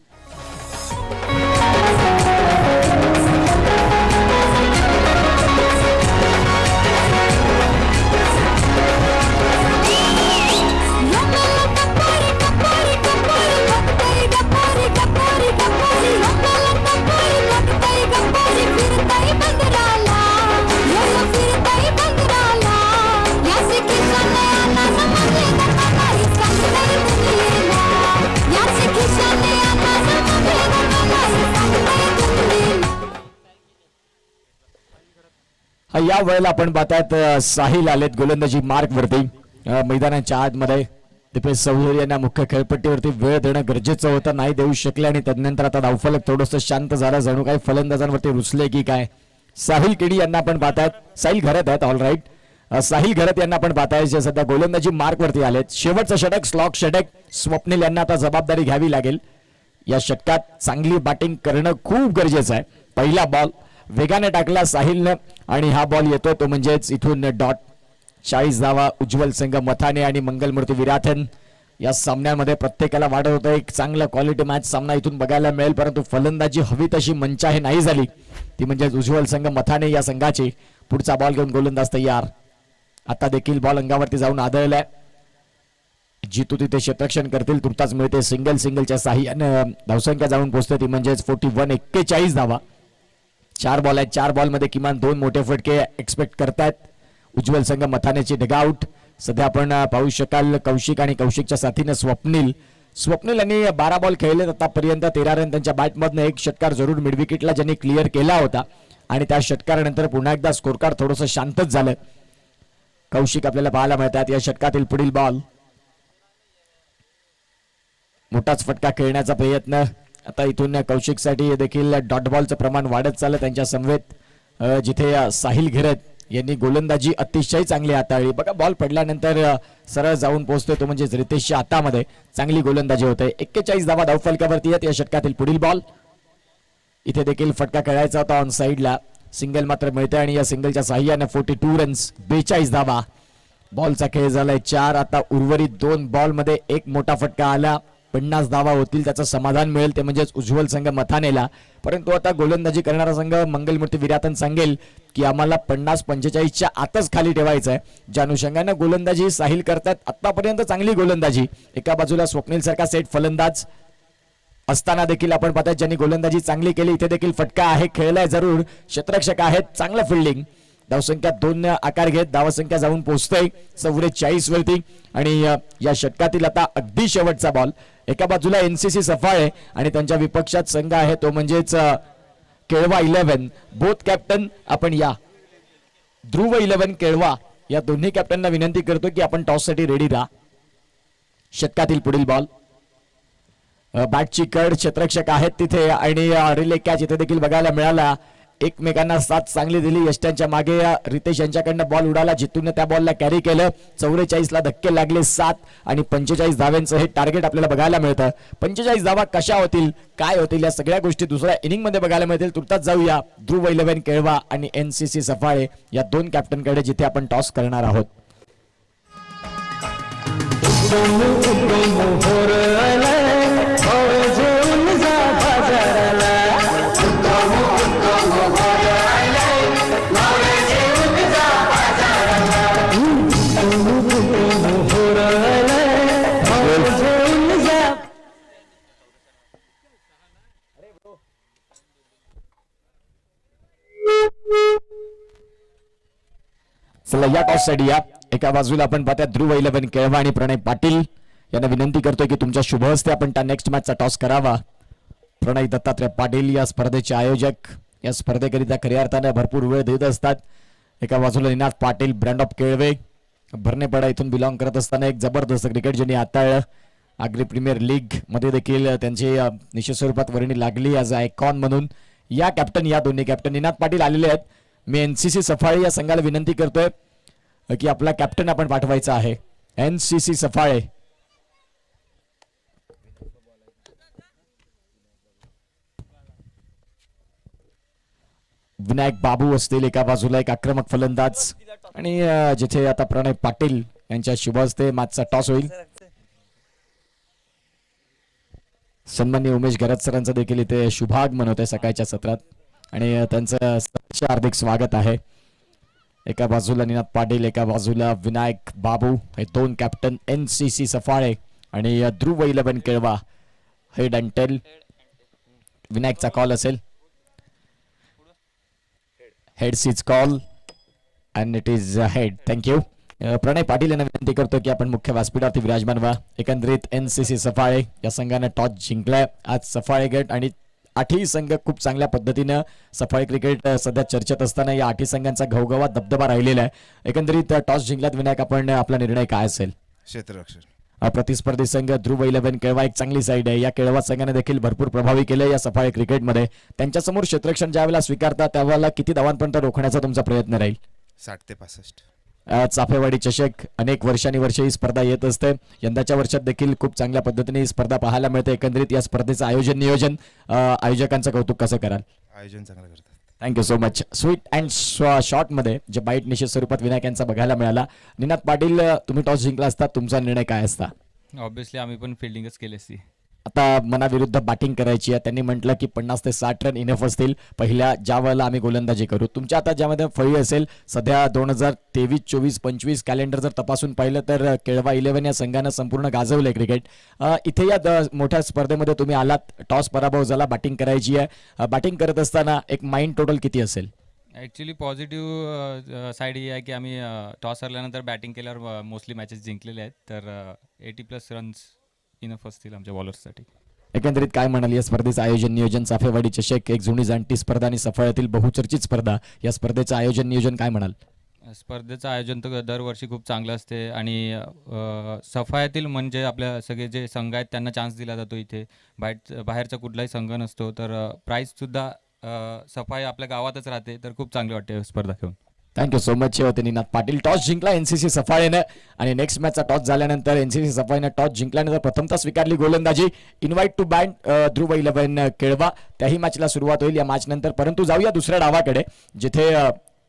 S1: या वेळेला आपण पाहतात साहिल आलेत गोलंदाजी मार्क वरती. मैदानाच्या आतमध्ये दीपेश चौधरी यांना मुख्य खेळपट्टीवरती वेळ देणं गरजेचं होतं. नाही देऊ शकले आणि त्यानंतर आता धावफलक थोडंसं शांत झालं. जणू काही फलंदाजांवरती रुसले की काय. साहिल केडी यांना आपण पाहतायत. साहिल घरत आहेत. All right. साहिल घरत यांना आपण पाहताय जे सध्या गोलंदाजी मार्क वरती आलेत. शेवटचं षटक स्लॉक षटक. स्वप्नील यांना आता जबाबदारी घ्यावी लागेल. या षटकात चांगली बॅटिंग करणं खूप गरजेचं आहे. पहिला बॉल वेगाने टाकला साहिलनं आणि हा बॉल येतो तो म्हणजेच इथून डॉट. 40 धावा उज्ज्वल संघ मथाने आणि मंगलमूर्ती विराथन. या सामन्यामध्ये प्रत्येकाला वाटत होतं एक चांगला क्वालिटी मॅच सामना इथून बघायला मिळेल, परंतु फलंदाजी हवी तशी मंचाही नाही झाली. ती म्हणजे उज्ज्वल संघ मथाने या संघाची. पुढचा बॉल घेऊन गोलंदाज तयार. आता देखील बॉल अंगावरती जाऊन आदळलाय. जितू तिथे क्षेत्ररक्षण करतील. तुर्तास मिळते सिंगलच्या साह्यानं धावसंख्या जाऊन पोहोचते ती म्हणजेच 41. 41 धावा. 4 बॉल आहेत. 4 बॉल मध्ये किमान 2 मोठे फटके एक्सपेक्ट करतायत उज्ज्वल संघ मथानेची. डगआउट सध्या आपण पाहू शकाल. कौशिक आणि कौशिकच्या साथीने स्वप्नील यांनी 12 बॉल खेळलेत आतापर्यंत. 13 रन त्यांच्या बॅटमधनं. एक षटकार जरूर मिड विकेटला ज्यांनी क्लिअर केला होता आणि त्या षटकारानंतर पुन्हा एकदा स्कोर कार्ड थोडंसं शांतच झालं. कौशिक आपल्याला पाहायला मिळतात. या षटकातील पुढील बॉल. मोठाच फटका खेळण्याचा प्रयत्न. आता इथून कौशिकसाठी देखील डॉट बॉलचं प्रमाण वाढत चाललं त्यांच्या समवेत. जिथे साहिल घिरत यांनी गोलंदाजी अतिशय चांगली हाताळली. बघा बॉल पडल्यानंतर सरळ जाऊन पोहोचतोय तो म्हणजे रितेशच्या हातामध्ये. चांगली गोलंदाजी होते. 41 धावा धावफलकावरती आहेत. या षटकातील पुढील बॉल. इथे देखील फटका खेळायचा होता ऑन साइडला. सिंगल मात्र मिळते आणि या सिंगलच्या साह्याने 42 रन्स 42 धावा. बॉलचा खेळ झालाय 4. आता उर्वरित 2 बॉल मध्ये एक मोठा फटका आला. 50 धावा होतील त्याचं समाधान मिळेल ते म्हणजेच उज्ज्वल संघ मथानेला. परंतु आता गोलंदाजी करणारा संघ मंगलमूर्ती विराथन सांगेल की आम्हाला 50-45च्या आतच खाली ठेवायचं आहे. ज्या अनुषंगाने गोलंदाजी साहिल करतात आतापर्यंत चांगली गोलंदाजी. एका बाजूला स्वप्नील सारखा सेट फलंदाज असताना देखील आपण पाहतात ज्यांनी गोलंदाजी चांगली केली. इथे देखील फटका आहे. खेळलाय जरूर. क्षेत्ररक्षक आहेत. चांगलं फिल्डिंग. धावसंख्या 2 आकार घेत धावसंख्या जाऊन पोहोचतोय 44 वरती. आणि या षटकातील आता अगदी शेवटचा बॉल. एका बाजूला एनसीसी सफाळे आणि त्यांच्या विपक्षात संघ आहे तो म्हणजेच केळवा 11. बोथ कॅप्टन आपण या. ध्रुव 11 केळवा या दोन्ही कॅप्टनना विनंती करतो की आपण टॉस साठी रेडी राहा. षटकातील पुढील बॉल. बॅटची कड. क्षेत्ररक्षक आहेत तिथे आणि रिले कॅच इथे देखील बघायला मिळाला. एकमेकांना साथ चांगली दिली. यष्ट्यांच्या मागे रितेश यांच्याकडनं बॉल उडाला. जितून त्या बॉलला कॅरी केलं. 44 ला धक्के लागले 7 आणि 45 धाव्यांचं हे टार्गेट आपल्याला बघायला मिळतं. 45 धावा कशा होतील काय होतील या सगळ्या गोष्टी दुसऱ्या इनिंग मध्ये बघायला मिळतील. तुर्तास जाऊया ध्रुव 11 केळवा आणि एनसीसी सफाळे या 2 कॅप्टनकडे जिथे आपण टॉस करणार आहोत. चला या टॉस साठी या. एका बाजूला आपण पाहता ध्रुव 11 केळवा आणि प्रणय पाटील यांना विनंती करतोय की तुमच्या शुभ हस्ते आपण त्या नेक्स्ट मॅचचा टॉस करावा. प्रणय दत्तात्रय पाटील या स्पर्धेचे आयोजक. या स्पर्धेकरिता खऱ्या अर्थाने भरपूर वेळ देत असतात. एका बाजूला निनाद पाटील ब्रँड ऑफ केळवे भरणेपाडा इथून बिलॉंग करत असताना एक जबरदस्त क्रिकेट ज्यांनी हाताळलं. आग्री प्रीमियर लीग मध्ये देखील त्यांची निश्चित स्वरूपात वर्णी लागली ॲज आयकॉन म्हणून. या कॅप्टन या दोन्ही कॅप्टन निनाद पाटील आलेले आहेत. मी एनसीसी सफाळे या संघाला विनंती करतोय की आपला कॅप्टन आपण पाठवायचा आहे NCC सफाळे. विनायक बाबू असतील एका बाजूला, एक आक्रमक फलंदाज, आणि जिथे आता प्रणय पाटील यांच्या शुभ हस्ते मॅचचा टॉस होईल. सन्माननीय उमेश गरज सरांचं देखील इथे शुभागमन होते सकाळच्या सत्रात, आणि त्यांचं हार्दिक स्वागत आहे. एका बाजूला निनाद पाटील, एका बाजूला विनायक बाबू, हे दोन कॅप्टन NCC सफाळे, आणि Dhruv 11 Kelva. Head and tail विनायकचा कॉल असेल. Head sees call and it is head. Thank you. Pranay Patil यांना विनंती करतो की आपण मुख्य व्यासपीठावरती विराजमान व्हा. एकंदरीत NCC सफाळे या संघाने टॉस जिंकलाय आज. सफाळे गट आणि 8ही संघ खूप चांगल्या पद्धतीनं, सफाळे क्रिकेट सध्या चर्चेत असताना या 8ही संघांचा घवघवा दबदबा राहिलेला आहे. एकंदरीत टॉस जिंकल्यात विनायक, आपण आपला निर्णय काय असेल?
S6: क्षेत्ररक्षण.
S1: प्रतिस्पर्धी संघ ध्रुव 11 केळवा एक चांगली साईड आहे. या केळवा संघाने देखील भरपूर प्रभावी केले या सफाळे क्रिकेटमध्ये. त्यांच्यासमोर क्षेत्ररक्षण ज्यावेळेला स्वीकारता त्यावेळेला किती धावांपर्यंत रोखण्याचा तुमचा प्रयत्न राहील?
S6: 60 ते 65.
S1: चाफेवाडी चषक अनेक वर्षानुवर्षे ही स्पर्धा येत असते. यंदाच्या वर्षात देखील खूप चांगल्या पद्धतीने ही स्पर्धा पाहायला मिळते. एकंदरीत या स्पर्धेचं आयोजन नियोजन, आयोजकांचं कौतुक कसं कराल?
S6: आयोजन चांगलं करतात.
S1: Thank you so much. Sweet and short मध्ये जे बाईट निश्चित स्वरूपात विनायक यांचा बघायला मिळाला. निनाद पाटील, तुम्ही टॉस जिंकला असता, तुमचा निर्णय काय असता?
S7: ऑब्विसली आम्ही पण फिल्डिंगच केली असती.
S1: आता मनाविरुद्ध बॅटिंग करायची आहे. त्यांनी म्हटलं की 50 ते 60 रन इनफ असतील पहिल्या ज्या वेळेला आम्ही गोलंदाजी करू. तुमच्या आता ज्यामध्ये फळी असेल सध्या 2023, 24, 25 कॅलेंडर जर तपासून पाहिलं तर केळवा 11 या संघानं संपूर्ण गाजवलंय क्रिकेट. इथे या मोठ्या स्पर्धेमध्ये तुम्ही आलात, टॉस पराभव झाला, बॅटिंग करायची आहे. बॅटिंग करत असताना एक माइंड टोटल किती असेल?
S7: ॲक्च्युली पॉझिटिव्ह साईड ही आहे की आम्ही टॉस हरल्यानंतर बॅटिंग केल्यावर मोस्टली मॅचेस जिंकलेले आहेत. तर 80+ रन्स इनफ असतील आमच्या बॉलर्ससाठी.
S1: एकंदरीत काय म्हणाल या स्पर्धेचं आयोजन नियोजन? चाफेवाडी चषक एक जुनी जाणती स्पर्धा आणि सफाळ्यातील बहुचर्चित स्पर्धा. या स्पर्धेचं आयोजन नियोजन काय म्हणाल?
S7: स्पर्धेचं आयोजन तर दरवर्षी खूप चांगलं असते, आणि सफायातील म्हणजे आपल्या सगळे जे संघ आहेत त्यांना चान्स दिला जातो. इथे बाहेरचा कुठलाही संघ नसतो. तर प्राईजसुद्धा सफाई आपल्या गावातच राहते. तर खूप चांगली वाटते स्पर्धा घेऊन.
S1: Thank you so much. होते निनाद पाटील. टॉस जिंकला NCC सफाळेनं, आणि नेक्स्ट मॅचचा टॉस झाल्यानंतर NCC सफाळेनं टॉस जिंकल्यानंतर प्रथमतः स्वीकारली गोलंदाजी. इन्व्हाइट टू बॅट ध्रुव 11 केळवा. त्याही मॅचला सुरुवात होईल या मॅच नंतर. परंतु जाऊया दुसऱ्या डावाकडे, जिथे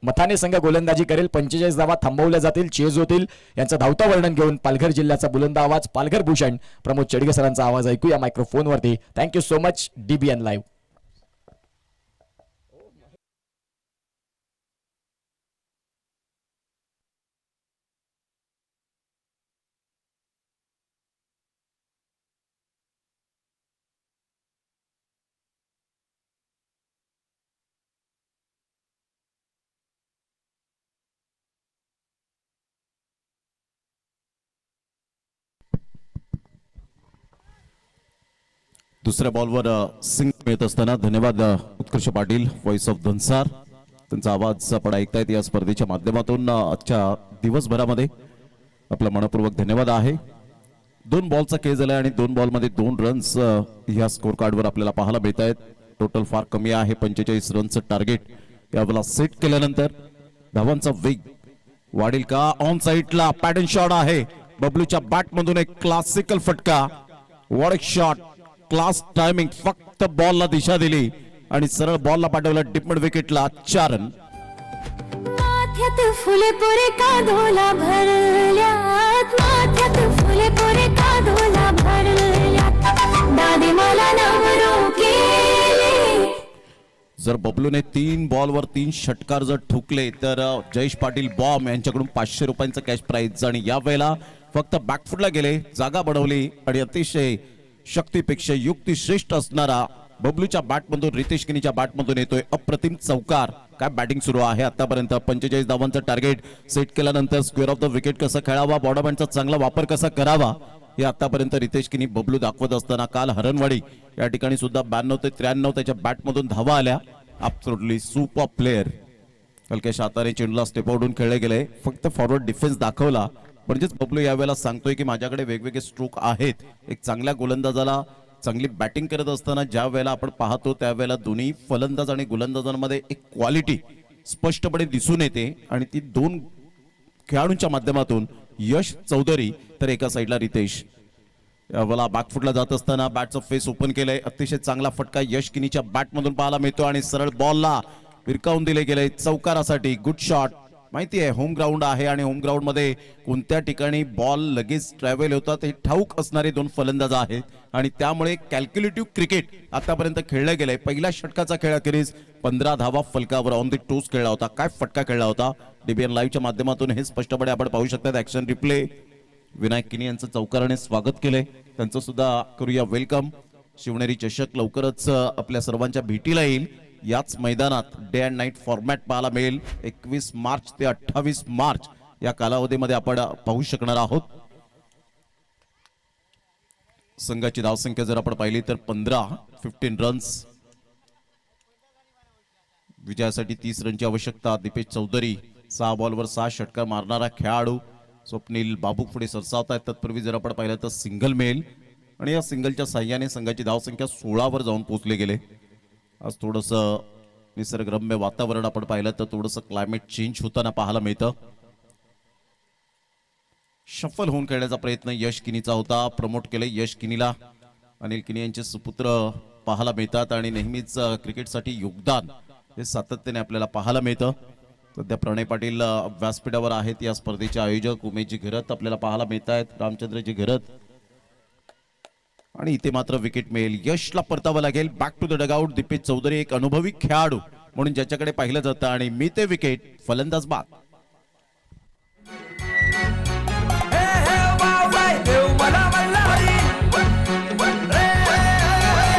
S1: मथाने संघ गोलंदाजी करेल. 45 धावा थांबवल्या जातील, चेज होतील. यांचं धावतं वर्णन घेऊन पालघर जिल्ह्याचा बुलंद आवाज, पालघर भूषण प्रमोद चेडगे सरांचा आवाज ऐकूया मायक्रोफोनवरती. Thank you so much DBN live.
S8: दुसऱ्या बॉलवर सिंग मिळत असताना धन्यवाद उत्कर्ष पाटील, व्हॉइस ऑफ धनसार. त्यांचा आवाज आपण ऐकतायत या स्पर्धेच्या माध्यमातून. आजच्या दिवसभरामध्ये आपला मनपूर्वक धन्यवाद आहे. 2 बॉलचा खेळ झाला आणि 2 बॉलमध्ये 2 रन्स ह्या स्कोर कार्डवर आपल्याला पाहायला मिळत आहेत. टोटल फार कमी आहे. 45 रनचं टार्गेट यावेळेला सेट केल्यानंतर धावांचा वेग वाढेल का? ऑन साईडला पॅटर्न शॉट आहे. बबलूच्या बॅटमधून एक क्लासिकल फटका. वॉट एक शॉट, क्लास टायमिंग. फक्त बॉलला दिशा दिली आणि सरळ बॉलला पाठवलं डीप मिड विकेटला. 4 रन.
S2: माथ्यात फुले पुरे कादोला भरल्यात, माथ्यात फुले पुरे कादोला भरल्यात, दादी मला नवरू केले.
S8: जर बबलूने 3 बॉलवर 3 षटकार जर ठोकले तर जयेश पाटील बॉम्ब यांच्याकडून 500 रुपयांचं कॅश प्राइज. आणि या वेळेला फक्त बॅकफुटला गेले, जागा बनवली आणि अतिशय शक्तीपेक्षा युक्ती श्रेष्ठ असणारा बबलूच्या बॅटमधून, रितेश किनीच्या बॅटमधून येतोय अप्रतिम चौकार. काय बॅटिंग सुरू आहे आतापर्यंत. 45 धावांचं टार्गेट सेट केल्यानंतर स्क्वेअर ऑफ द विकेट कसं खेळावा, बॉर्डरमॅनचा चांगला वापर कसा करावा, हे आतापर्यंत रितेश किनी बबलू दाखवत असताना काल हरणवाडी या ठिकाणी सुद्धा 92 ते 93 त्याच्या बॅटमधून धावा आल्या. Absolutely super player. हलक्या हाताने चेंडूला स्टेप आउटून खेळले गेले, फक्त फॉरवर्ड डिफेन्स दाखवला. म्हणजेच बबलू यावेळेला सांगतोय की माझ्याकडे वेगवेगळे स्ट्रोक आहेत. एक चांगल्या गोलंदाजाला चांगली बॅटिंग करत असताना ज्या वेळेला आपण पाहतो त्यावेळेला दोन्ही फलंदाज आणि गोलंदाजांमध्ये एक क्वालिटी स्पष्टपणे दिसून येते आणि ती 2 खेळाडूंच्या माध्यमातून यश चौधरी तर एका साईडला रितेश. यावेळेला बॅकफुटला जात असताना बॅटचं फेस ओपन केलंय. अतिशय चांगला फटका यश किनीच्या बॅटमधून पाहायला मिळतो आणि सरळ बॉलला विरकावून दिले गेले चौकारासाठी. Good shot. माहिती आहे होम ग्राउंड आहे आणि होम ग्राउंड मध्ये कोणत्या ठिकाणी बॉल लगेच ट्रॅव्हल होतात हे ठाऊक असणारे दोन फलंदाज आहेत आणि त्यामुळे कॅल्क्युलेटिव्ह क्रिकेट आतापर्यंत खेळलं गेलंय. पहिल्या षटकाचा खेळ अखेरीस 15 धावा फलकावर ऑन द टोस खेळला होता. काय फटका खेळला होता. डीबीएन लाईव्हच्या माध्यमातून हे स्पष्टपणे आपण पाहू शकतात. Action replay. विनायक किनी यांचं चौकाराने स्वागत केलंय. त्यांचं सुद्धा करूया वेलकम. शिवनेरी चषक लवकरच आपल्या सर्वांच्या भेटीला येईल. याच मैदानात डे अँड नाईट फॉर्मॅट पाहायला मिळेल. 21 मार्च ते 28 मार्च या कालावधीमध्ये आपण पाहू शकणार आहोत. संघाची धावसंख्या जर आपण पाहिली तर 15 रन्स. विजयासाठी 30 रनची आवश्यकता. दीपेश चौधरी 6 बॉलवर 6 षटकार मारणारा खेळाडू. स्वप्नील बाबू पुढे सरसावत आहेत. तत्पूर्वी जर आपण पाहिलं तर सिंगल मिळेल आणि या सिंगलच्या साह्याने संघाची धावसंख्या 16 वर जाऊन पोहोचले गेले. आज थोडंसं निसर्गरम्य वातावरण आपण पाहिलं तर थोडंसं क्लायमेट चेंज होताना पाहायला मिळतं. शफल होऊन खेळण्याचा प्रयत्न यश किनीचा होता. प्रमोट केले यश किनीला. अनिल किनी यांचे सुपुत्र पाहायला मिळतात आणि नेहमीच क्रिकेटसाठी योगदान हे सातत्याने आपल्याला पाहायला मिळतं. सध्या प्रणय पाटील व्यासपीठावर आहेत. या स्पर्धेचे आयोजक उमेशजी घरत आपल्याला पाहायला मिळत आहेत. रामचंद्रजी घरत. आणि इथे मात्र विकेट मिळेल. यशला परतावं लागेल. Back to the dugout. Deepesh Chaudhari एक अनुभवी खेळाडू म्हणून ज्याच्याकडे पाहिलं जातं आणि मी ते विकेट. फलंदाज बाद.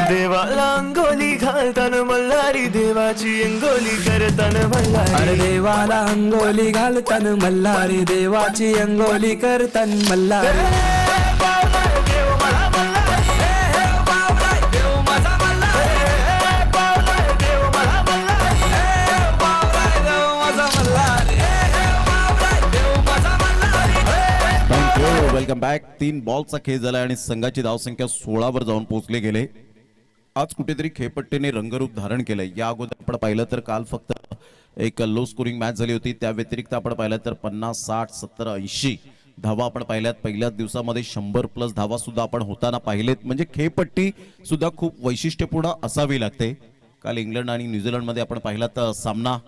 S5: देवाला अंगोली घालताना मल्हारी देवाची अंगोली करताना मल्हारी. अरे देवाला अंगोली घालताना मल्हारी देवाची अंगोली करताना मल्हारी.
S8: Welcome back. 3 बॉलचा खेळ झाला आणि संघाची धावसंख्या 16 वर जाऊन पोहोचले गेले. आज कुठेतरी खेळपट्टीने रंगरूप धारण केलंय. या अगोदर आपण पाहिलं तर काल फक्त एक लो स्कोरिंग मॅच झाली होती. त्या व्यतिरिक्त आपण पाहिलं तर 50, 60, 70, 80 धावा आपण पाहिल्यात. पहिल्याच दिवसामध्ये 100+ धावा सुद्धा आपण होताना पाहिलेत. म्हणजे खेळपट्टी सुद्धा खूप वैशिष्ट्यपूर्ण असावी लागते. काल इंग्लंड आणि न्यूझीलंड मध्ये आपण पाहिला तर सामना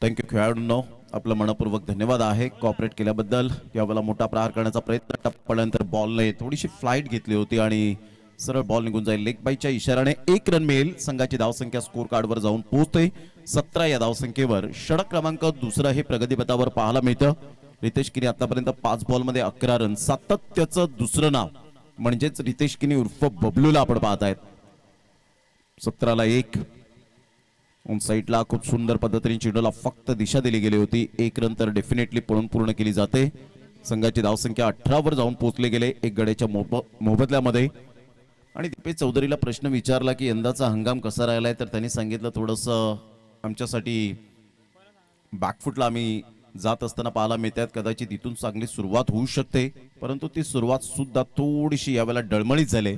S8: थँक्यू खेळाडूंनो. आपलं मनपूर्वक धन्यवाद आहे कॉपरेट केल्याबद्दल. यावेळेला मोठा प्रहार करण्याचा प्रयत्न. टप्प्यानंतर बॉलने थोडीशी फ्लाईट घेतली होती आणि सरळ बॉल निघून जाईल. लेग बाईच्या इशाऱ्याने 1 रन मिळेल. संघाची धावसंख्या स्कोर कार्डवर जाऊन पोहोचते 17 या धावसंख्येवर. षटक क्रमांक 2 हे प्रगतीपथावर पाहायला मिळतं. रितेश किनी आतापर्यंत 5 बॉलमध्ये 11 रन. सातत्याचं दुसरं नाव म्हणजेच रितेश किनी उर्फ बबलूला आपण पाहत आहेत. 17ला 1. ऑन साईडला खूप सुंदर पद्धतीने चेंडूला फक्त दिशा दिली गेली होती. 1 रन तर डेफिनेटली पळून पूर्ण केली जाते. संघाची धावसंख्या 18 वर जाऊन पोहोचले गेले 1 गड्याच्या मोबदल्यामध्ये. आणि दीपेश चौधरीला प्रश्न विचारला की यंदाचा हंगाम कसा राहिलाय तर त्यांनी सांगितलं थोडंसं आमच्यासाठी बॅकफुटला आम्ही जात असताना पाहायला मिळतात. कदाचित इथून चांगली सुरुवात होऊ शकते परंतु ती सुरुवात सुद्धा थोडीशी यावेळेला डळमळीत झाली.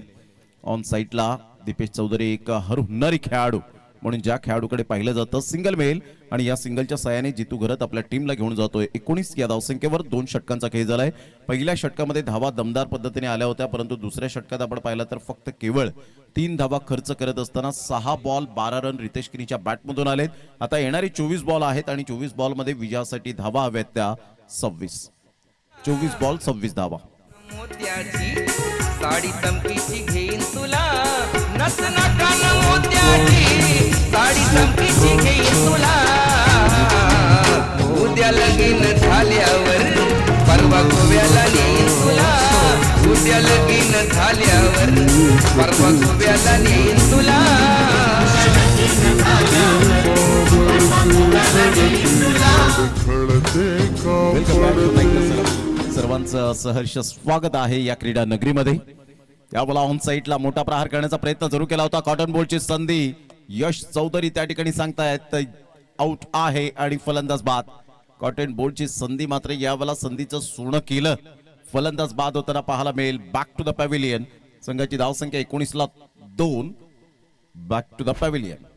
S8: ऑन साईडला दीपेश चौधरी एक हरहुन्नरी खेळाडू म्हणून ज्या खेळाडूकडे पाहिलं जातं. सिंगल मिळेल आणि या सिंगलच्या साहाय्याने जितू घरत आपल्या टीमला घेऊन जातोय. 19 या धावसंख्येवर 2 षटकांचा खेळ झालाय. पहिल्या षटकामध्ये धावा दमदार पद्धतीने आल्या होत्या परंतु दुसऱ्या षटकात आपण पाहिलं तर फक्त केवळ 3 धावा खर्च करत असताना 6 बॉल 12 रन रितेश किनीच्या बॅटमधून आलेत. आता येणारी 24 बॉल आहेत आणि 24 बॉलमध्ये विजयासाठी धावा हव्यात त्या 26. 24 बॉल 26 धावा.
S3: मोत्याची साडी चमकीची घेईन तुला. नस नकान मोत्याची साडी चमकीची घेईन तुला. उद्या लगीन झाल्यावर परवा गोव्याला नेईन तुला. उद्या लगीन झाल्यावर परवा गोव्याला नेईन तुला.
S8: सर्वांचं सहर्ष स्वागत आहे या क्रीडा नगरीमध्ये. यावेळेला ऑन साईडला मोठा प्रहार करण्याचा प्रयत्न जरूर केला होता. कॉटन बॉलची संधी यश चौधरी त्या ठिकाणी सांगतायत आउट आहे आणि फलंदाज बाद. कॉटन बॉलची संधी मात्र यावेळेला संधीचं सोनं केलं. फलंदाज बाद होताना पाहायला मिळेल. Back to the pavilion. संघाची धावसंख्या 19-2. Back to the pavilion.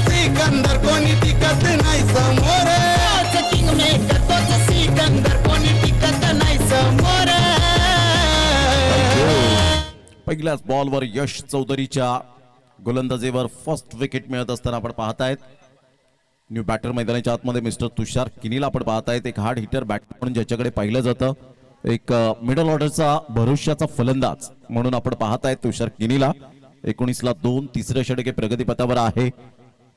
S3: Sikandar कोणी टिकत नाही समोर. किंग मेकर तोच सिकंदर कोणी टिकत नाही समोर.
S8: पहिल्याच बॉलवर यश चौधरीच्या गोलंदाजीवर फर्स्ट विकेट मिळत असताना आपण पाहतायत. न्यू बॅटर मैदानाच्या आतमध्ये मिस्टर तुषार किनीला आपण पाहतायत. एक हार्ड हिटर बॅटर म्हणून ज्याच्याकडे पाहिलं जातं. एक मिडल ऑर्डरचा भरोश्याचा फलंदाज म्हणून आपण पाहतायत तुषार किनीला. 19-2 तिसऱ्या षटके प्रगतीपथावर आहे.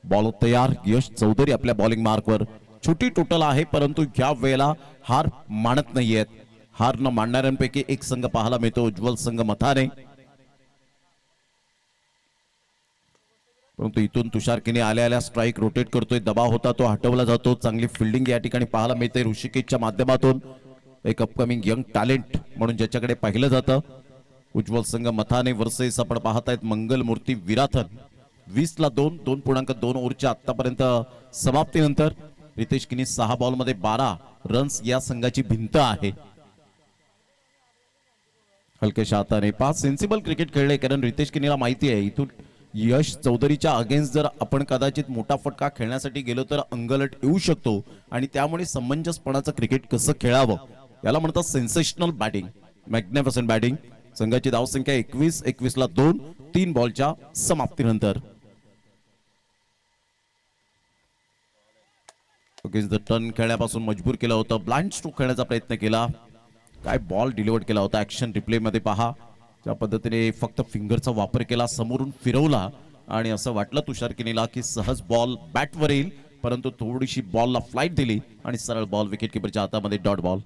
S8: बॉल तयार. यश चौधरी आपल्या बॉलिंग मार्कवर. छोटी टोटल आहे परंतु या वेळेला हार मानत नाहीयेत. हार न मानणाऱ्यांपैकी एक संघ पाहायला मिळतो उज्ज्वल संघ मथाने. परंतु इथून तुषार किनी आल्या स्ट्राईक रोटेट करतोय. दबाव होता तो हटवला जातो. चांगली फिल्डिंग या ठिकाणी पाहायला मिळते ऋषिकेशच्या माध्यमातून. एक अपकमिंग यंग टॅलेंट म्हणून ज्याच्याकडे पाहिलं जातं. उज्ज्वल संघ मथाने वर्सेस आपण पाहतायत मंगल मूर्ती विराथन. 20-2 2.2 ओव्हरच्या आतापर्यंत समाप्तीनंतर रितेश किनी 6 बॉलमध्ये 12 रन्स या संघाची भिंत आहे. हलक्याशा हाताने 5 सेन्सिबल क्रिकेट खेळले कारण रितेश किनीला माहिती आहे इथून यश चौधरीच्या अगेन्स्ट जर आपण कदाचित मोठा फटका खेळण्यासाठी गेलो तर अंगलट येऊ शकतो आणि त्यामुळे समंजसपणाचं क्रिकेट कसं खेळावं याला म्हणतात सेन्सेशनल बॅटिंग. Magnificent batting. संघाची धावसंख्या 21-2 3 बॉलच्या समाप्तीनंतर. टर्न खेळण्यापासून मजबूर केला होता. ब्लाइंड स्ट्रोक खेळण्याचा प्रयत्न केला. काय बॉल डिलिव्हर केला होता. ऍक्शन रिप्ले मध्ये पहा. त्या पद्धतीने फक्त फिंगरचा वापर केला. समोरून फिरवला आणि असं वाटलं तुषार किनीला की सहज बॉल बॅटवर येईल परंतु थोडीशी बॉलला फ्लाईट दिली आणि सरळ बॉल विकेट किपरच्या हातामध्ये डॉट बॉल.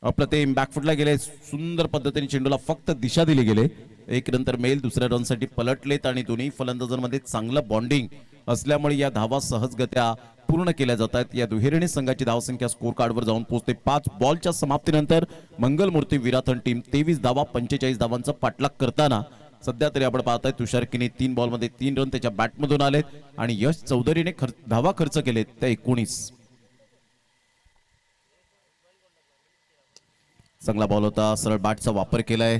S8: अप्रतिम बॅकफुटला गेले. सुंदर पद्धतीने चेंडूला फक्त दिशा दिली गेले. एक नंतर मेल दुसऱ्या रनसाठी पलटलेत आणि दोन्ही फलंदाजांमध्ये चांगलं बॉन्डिंग असल्यामुळे या धावा सहजगत्या पूर्ण केल्या जातात. या दुहेरीने संघाची धावसंख्या स्कोर कार्डवर जाऊन पोहोचते. 5 बॉलच्या समाप्तीनंतर मंगलमूर्ती विराथन टीम 23 धावा 45 धावांचा पाठलाग करताना सध्या तरी आपण पाहताय तुषार किनी 3 बॉलमध्ये 3 रन त्याच्या बॅटमधून आलेत आणि यश चौधरीने धावा खर्च केलेत त्या 19. चांगला बॉल होता. सरळ बॅटचा वापर केलाय.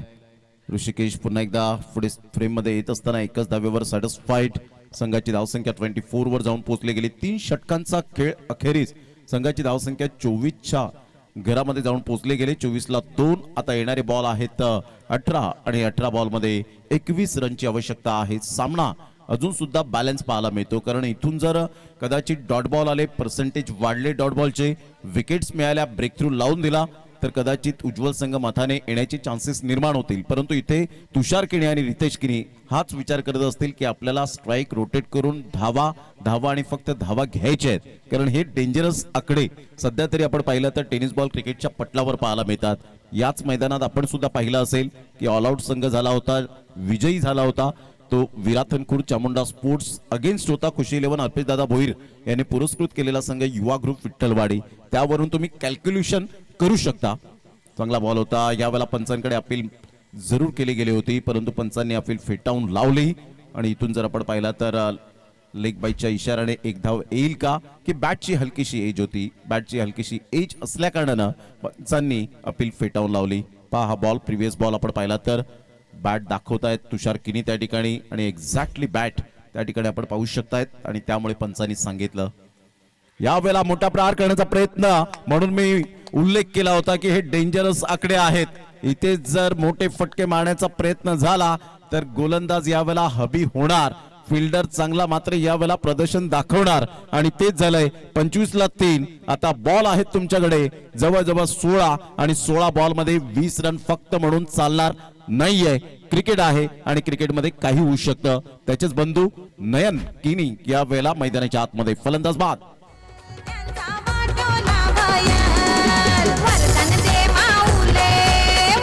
S8: ऋषिकेश पुन्हा एकदा पुढे फ्रेम मध्ये येत असताना एकच धावेवर सॅटिस्फाईड. संघाची धावसंख्या 24 वर जाऊन पोहोचली गेली. 3 षटकांचा खेळ अखेरीस संघाची धावसंख्या 24च्या घरामध्ये जाऊन पोहोचले गेले. 24-2. आता येणारे बॉल आहेत 18 आणि 18 बॉलमध्ये 21 रनची आवश्यकता आहे. सामना अजून सुद्धा बॅलन्स पाहायला मिळतो कारण इथून जर कदाचित डॉट बॉल आले पर्सेंटेज वाढले डॉट बॉलचे विकेट्स मिळाल्या ब्रेक थ्रू लावून दिला तर कदाचित उज्ज्वल संघ मथाने येण्याचे चान्सेस निर्माण होतील. परंतु इथे तुषार किनी आणि रितेश किनी हाच विचार करत असतील की आपल्याला स्ट्राईक रोटेट करून धावा आणि फक्त धावा घ्यायच्या आहेत कारण हे डेंजरस आकडे सध्या तरी आपण पाहिलं तर टेनिस बॉल क्रिकेटच्या पटलावर पाहायला मिळतात. याच मैदानात आपण सुद्धा पाहिलं असेल की ऑल आउट संघ झाला होता. विजयी झाला होता तो विराथनपूर चामुंडा स्पोर्ट्स अगेन्स्ट होता. खुशी 11 अर्पितदादा भोईर यांनी पुरस्कृत केलेला संघ युवा ग्रुप विठ्ठलवाडी. त्यावरून तुम्ही कॅल्क्युलेशन करू शकता. चांगला बॉल होता. यावेळेला पंचांकडे अपील जरूर केली गेली होती परंतु पंचांनी अपील फेटाळून लावली आणि इथून जर आपण पाहिला तर लेग बाईच्या इशाऱ्याने एक धाव येईल का की बॅटची हलकीशी एज होती. बॅटची हलकीशी एज असल्या कारणानं पंचांनी अपील फेटाळून लावली. पहा हा बॉल प्रिव्हियस बॉल आपण पाहिला तर बॅट दाखवतायत तुषार किनी त्या ठिकाणी आणि एक्झॅक्टली बॅट त्या ठिकाणी आपण पाहू शकतायत आणि त्यामुळे पंचांनी सांगितलं. यावेळेला मोठा प्रहार करण्याचा प्रयत्न म्हणून मी उल्लेख केला होता की हे डेंजरस आकडे आहेत. इथे जर मोठे फटके मारण्याचा प्रयत्न झाला तर गोलंदाज यावेळेला हबी होणार. फिल्डर चांगला मात्र यावेळेला प्रदर्शन दाखवणार आणि तेच झालंय. 25-3. आता बॉल आहेत तुमच्याकडे जवळजवळ 16 आणि 16 बॉल मध्ये 20 रन फक्त म्हणून चालणार नाहीये. क्रिकेट आहे आणि क्रिकेटमध्ये काही होऊ शकतं. त्याचेच बंधू नयन किनी या वेळेला मैदानाच्या आतमध्ये फलंदाज बाद.
S2: त्यांचा वाटोला भयल, वरदान दे माऊले,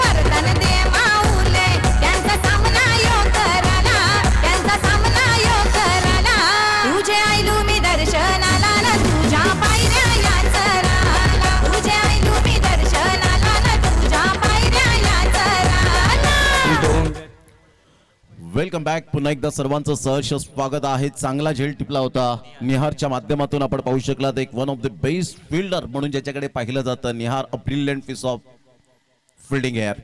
S2: वरदान दे माऊले. त्यांचा सामना यो कराला, त्यांचा सामना यो कराला. तुझे आयलू मी दर्शनाला न तुझ्या पायऱ्या या चराला. तुझे आयलू मी दर्शनाला न तुझ्या पायऱ्या या चराला.
S8: Welcome back. पुन्हा एकदा सर्वांचं सहर्ष स्वागत आहे. चांगला झेल टिपला होता. निहारच्या माध्यमातून आपण पाहू शकलात एक one of the best fielder म्हणून ज्याच्याकडे पाहिलं जातं. Nihar a brilliant piece of fielding here.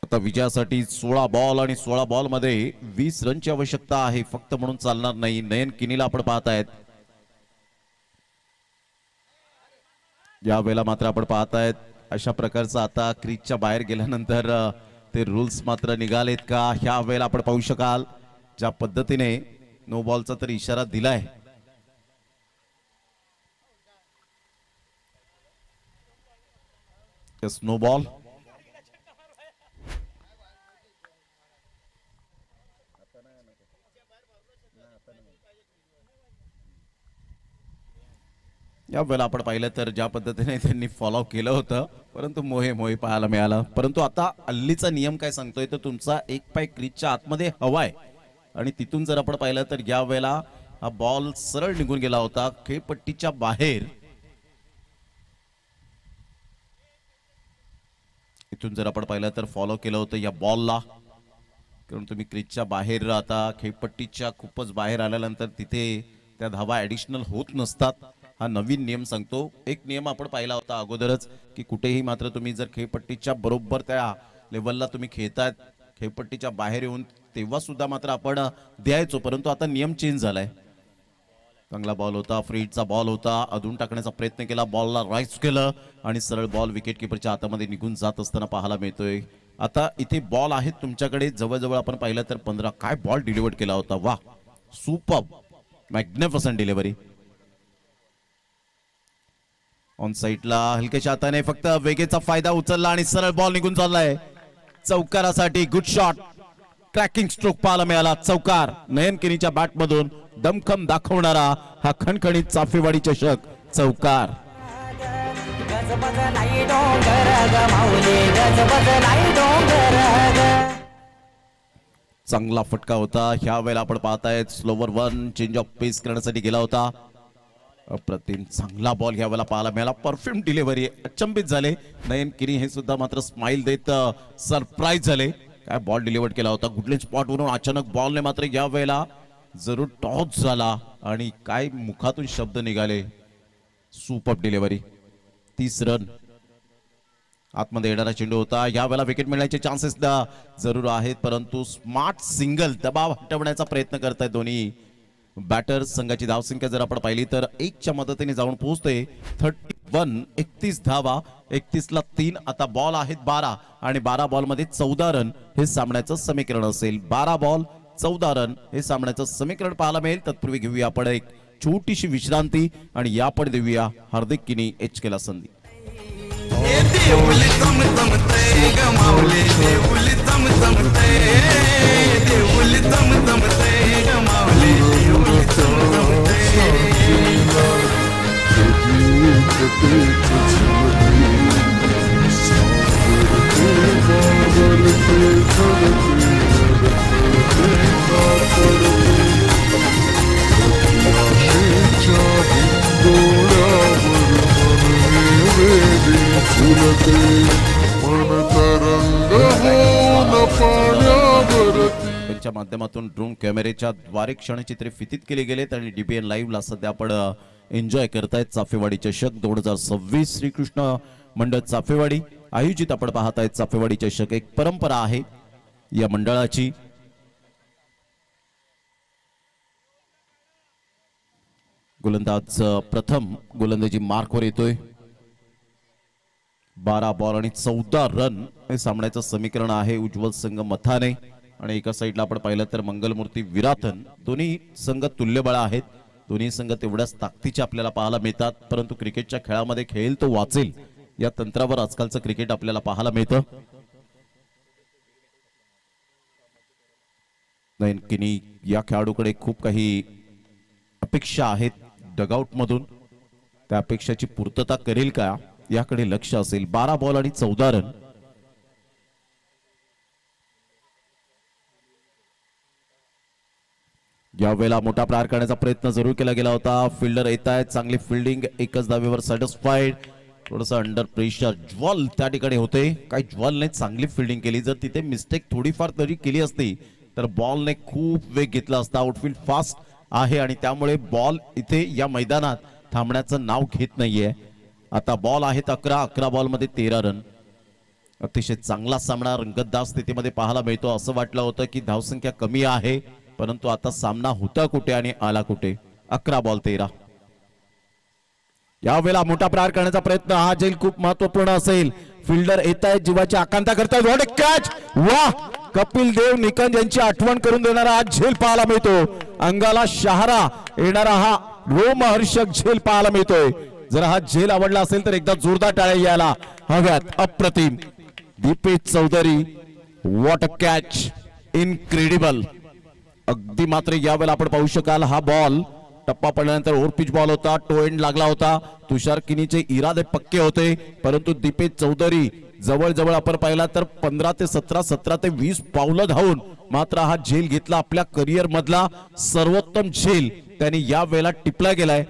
S8: आता विजयासाठी 16 बॉल आणि 16 बॉल मध्ये 20 रनची आवश्यकता आहे. फक्त म्हणून चालणार नाही. नयन किनीला आपण पाहतायत. या वेळेला मात्र आपण पाहतायत अशा प्रकारचं आता क्रीजच्या बाहेर गेल्यानंतर ते रूल्स मात्र निघालेत का ह्या वेळेला आपण पाहू शकाल. ज्या पद्धतीने नो बॉलचा तर इशारा दिलाय. No ball. या वेळेला आपण पाहिलं तर ज्या पद्धतीने त्यांनी फॉलो केलं होतं परंतु मोहे पाहायला मिळालं. परंतु आता हल्लीचा नियम काय सांगतोय तर तुमचा एक पाय क्रीजच्या आतमध्ये हवाय आणि तिथून जर आपण पाहिलं तर या वेळेला हा बॉल सरळ निघून गेला होता खेळपट्टीच्या बाहेर. इथून जर आपण पाहिलं तर फॉलो केलं होतं या बॉलला. कारण तुम्ही क्रीजच्या बाहेर आता खेळपट्टीच्या खूपच बाहेर आल्यानंतर तिथे त्या धावा ऍडिशनल होत नसतात. हा नवीन नियम सांगतो. एक नियम आपण पाहिला होता अगोदरच की कुठेही मात्र तुम्ही जर खेळपट्टीच्या बरोबर त्या लेवलला तुम्ही खेळतायत खेळपट्टीच्या बाहेर येऊन तेव्हा सुद्धा मात्र आपण द्यायचो. परंतु आता नियम चेंज झालाय. चांगला बॉल होता. फ्रीडचा बॉल होता. अधून टाकण्याचा प्रयत्न केला. बॉलला राईज केलं आणि सरळ बॉल विकेट किपरच्या हातामध्ये निघून जात असताना पाहायला मिळतोय. आता इथे बॉल आहेत तुमच्याकडे जवळजवळ आपण पाहिलं तर 15. काय बॉल डिलिव्हर केला होता. वा सुपर मॅग्निफिसंट डिलिव्हरी. ऑन साईडला हलक्याच्या हाताने फक्त वेगेचा फायदा उचलला आणि सरळ बॉल निघून चाललाय चौकारासाठी. Good shot. क्रॅकिंग स्ट्रोक पाहायला मिळाला. चौकार. नयन किनीच्या बॅट मधून दमखम दाखवणारा हा खणखणीत चाफेवाडी चषक चौकार. चांगला फटका होता. ह्या वेळेला आपण पाहतायत स्लोवर 1 चेंज ऑफ पेस करण्यासाठी गेला होता. अप्रतिम चांगला बॉल ह्या वेळेला पाहायला मिळाला. Perfume delivery. अचंबित झाले नयन किनी हे सुद्धा मात्र स्माइल देत सरप्राईज झाले. काय बॉल डिलिव्हर केला होता. गुडलिन स्पॉट वरून अचानक बॉलने मात्र या वेळेला जरूर टॉस झाला आणि काय मुखातून शब्द निघाले. Super delivery. 30 रन. आतमध्ये येणारा चेंडू होता. या वेळेला विकेट मिळण्याचे चान्सेस जरूर आहेत परंतु स्मार्ट सिंगल दबाव हटवण्याचा प्रयत्न करतायत दोन्ही बॅटर. संघाची धावसंख्या जर आपण पाहिली तर 1च्या मदतीने जाऊन पोहोचते 31. 31 धावा. 31ला 3. आता बॉल आहेत 12 आणि 12 बॉल मध्ये 14 रन हे सामन्याचं समीकरण असेल. 12 बॉल 14 रन हे सामन्याचं समीकरण पाहायला मिळेल. तत्पूर्वी घेऊया आपण एक छोटीशी विश्रांती आणि यापण देऊया हार्दिक किनी HKला संधी. त्यांच्या माध्यमातून ड्रोन कॅमेरेच्या द्वारे क्षणचित्रे फितीत केले गेलेत आणि DBN लाईव्हला सध्या आपण एन्जॉय करतायत चाफेवाडी चषक 2026 श्रीकृष्ण मंडळ चाफेवाडी आयोजित आपण पाहतायत. चाफेवाडी चषक एक परंपरा आहे या मंडळाची. गोलंदाज प्रथम गोलंदाजी मार्कवर येतोय. 12 बॉल आणि 14 रन हे सामन्याचं समीकरण आहे. उज्ज्वल संघ मथाने आणि एका साईडला आपण पाहिलं तर मंगलमूर्ती विराथन. दोन्ही संघ तुल्यबळ आहेत. दोन्ही संघ तेवढ्याच ताकदीचे आपल्याला पाहायला मिळतात परंतु क्रिकेटच्या खेळामध्ये खेळेल तो वाचेल या तंत्रावर आजकालचं क्रिकेट आपल्याला पाहायला मिळतं. नयन किनी या खेळाडूकडे खूप काही अपेक्षा आहेत डगआउट मधून. त्या अपेक्षाची पूर्तता करेल का याकडे लक्ष असेल. 12 बॉल आणि 14 रन. यावेळेला मोठा प्रहार करण्याचा प्रयत्न जरूर केला गेला होता. फिल्डर येत आहेत, चांगली फिल्डिंग, एकच धावेवर सॅटिस्फाईड. थोडस अंडर प्रेशर ज्वाल त्या ठिकाणी होते. काही ज्वालने चांगली फिल्डिंग केली. जर तिथे मिस्टेक थोडीफार तरी केली असती तर बॉलने खूप वेग घेतला असता. आउटफील्ड फास्ट आहे आणि त्यामुळे बॉल इथे या मैदानात थांबण्याचं नाव घेत नाहीये. आता बॉल आहेत 11 बॉलमध्ये 13 रन. अतिशय चांगला सामना रंगतदार स्थितीमध्ये पाहायला मिळतो. असं वाटलं होतं की धावसंख्या कमी आहे, परंतु आता सामना होता कुठे आणि आला कुठे. 11 बॉल 13. यावेळेला मोठा प्रहार करण्याचा प्रयत्न हा झेल खूप महत्वपूर्ण असेल. फिल्डर येत आहेत, जीवाची आकांक्षा करतायत. What a catch! वा, कपिल देव निकंज यांची आठवण करून देणारा हा झेल पाहायला मिळतो. अंगाला शहारा येणारा हा रोमहर्षक झेल पाहायला मिळतोय. जर हा झेल आवडला असेल तर एकदा जोरदार टाळ्या यायला हव्यात. अप्रतिम Deepesh Chaudhari, what a catch, incredible. अगदी मात्र यावेळेला आपण पाहू शकाल हा बॉल टप्पा पडल्यानंतर ओव्हरपिच बॉल होता. टो एंड लागला होता. तुषार किनीचे इरादे पक्के होते, परंतु दीपेश चौधरी जवळजवळ आपण पाहिला तर 15 ते 17, 17 ते 20 पावलं धावून मात्र हा झेल घेतला. आपल्या करिअर मधला सर्वोत्तम झेल त्यांनी या वेळेला टिपला गेलाय.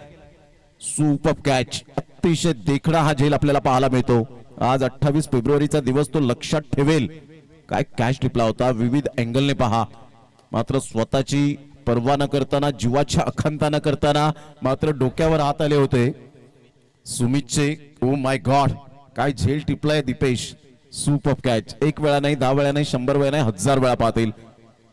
S8: सुपर कॅच, अतिशय देखणा हा झेल आपल्याला पाहायला मिळतो. आज 28 फेब्रुवारीचा दिवस तो लक्षात ठेवेल. काय कॅच टिपला होता, विविध अँगलने पहा. मात्र स्वतःची पर्वा न करताना, जीवाच्या अखंता न करताना मात्र डोक्यावर हात आले होते सुमितचे. ओ माय गॉड, काय झेल टिपलाय दीपेश. Super catch. एक वेळा नाही, 10 वेळा नाही, 100 वेळा नाही, 1000 वेळा पाहतील.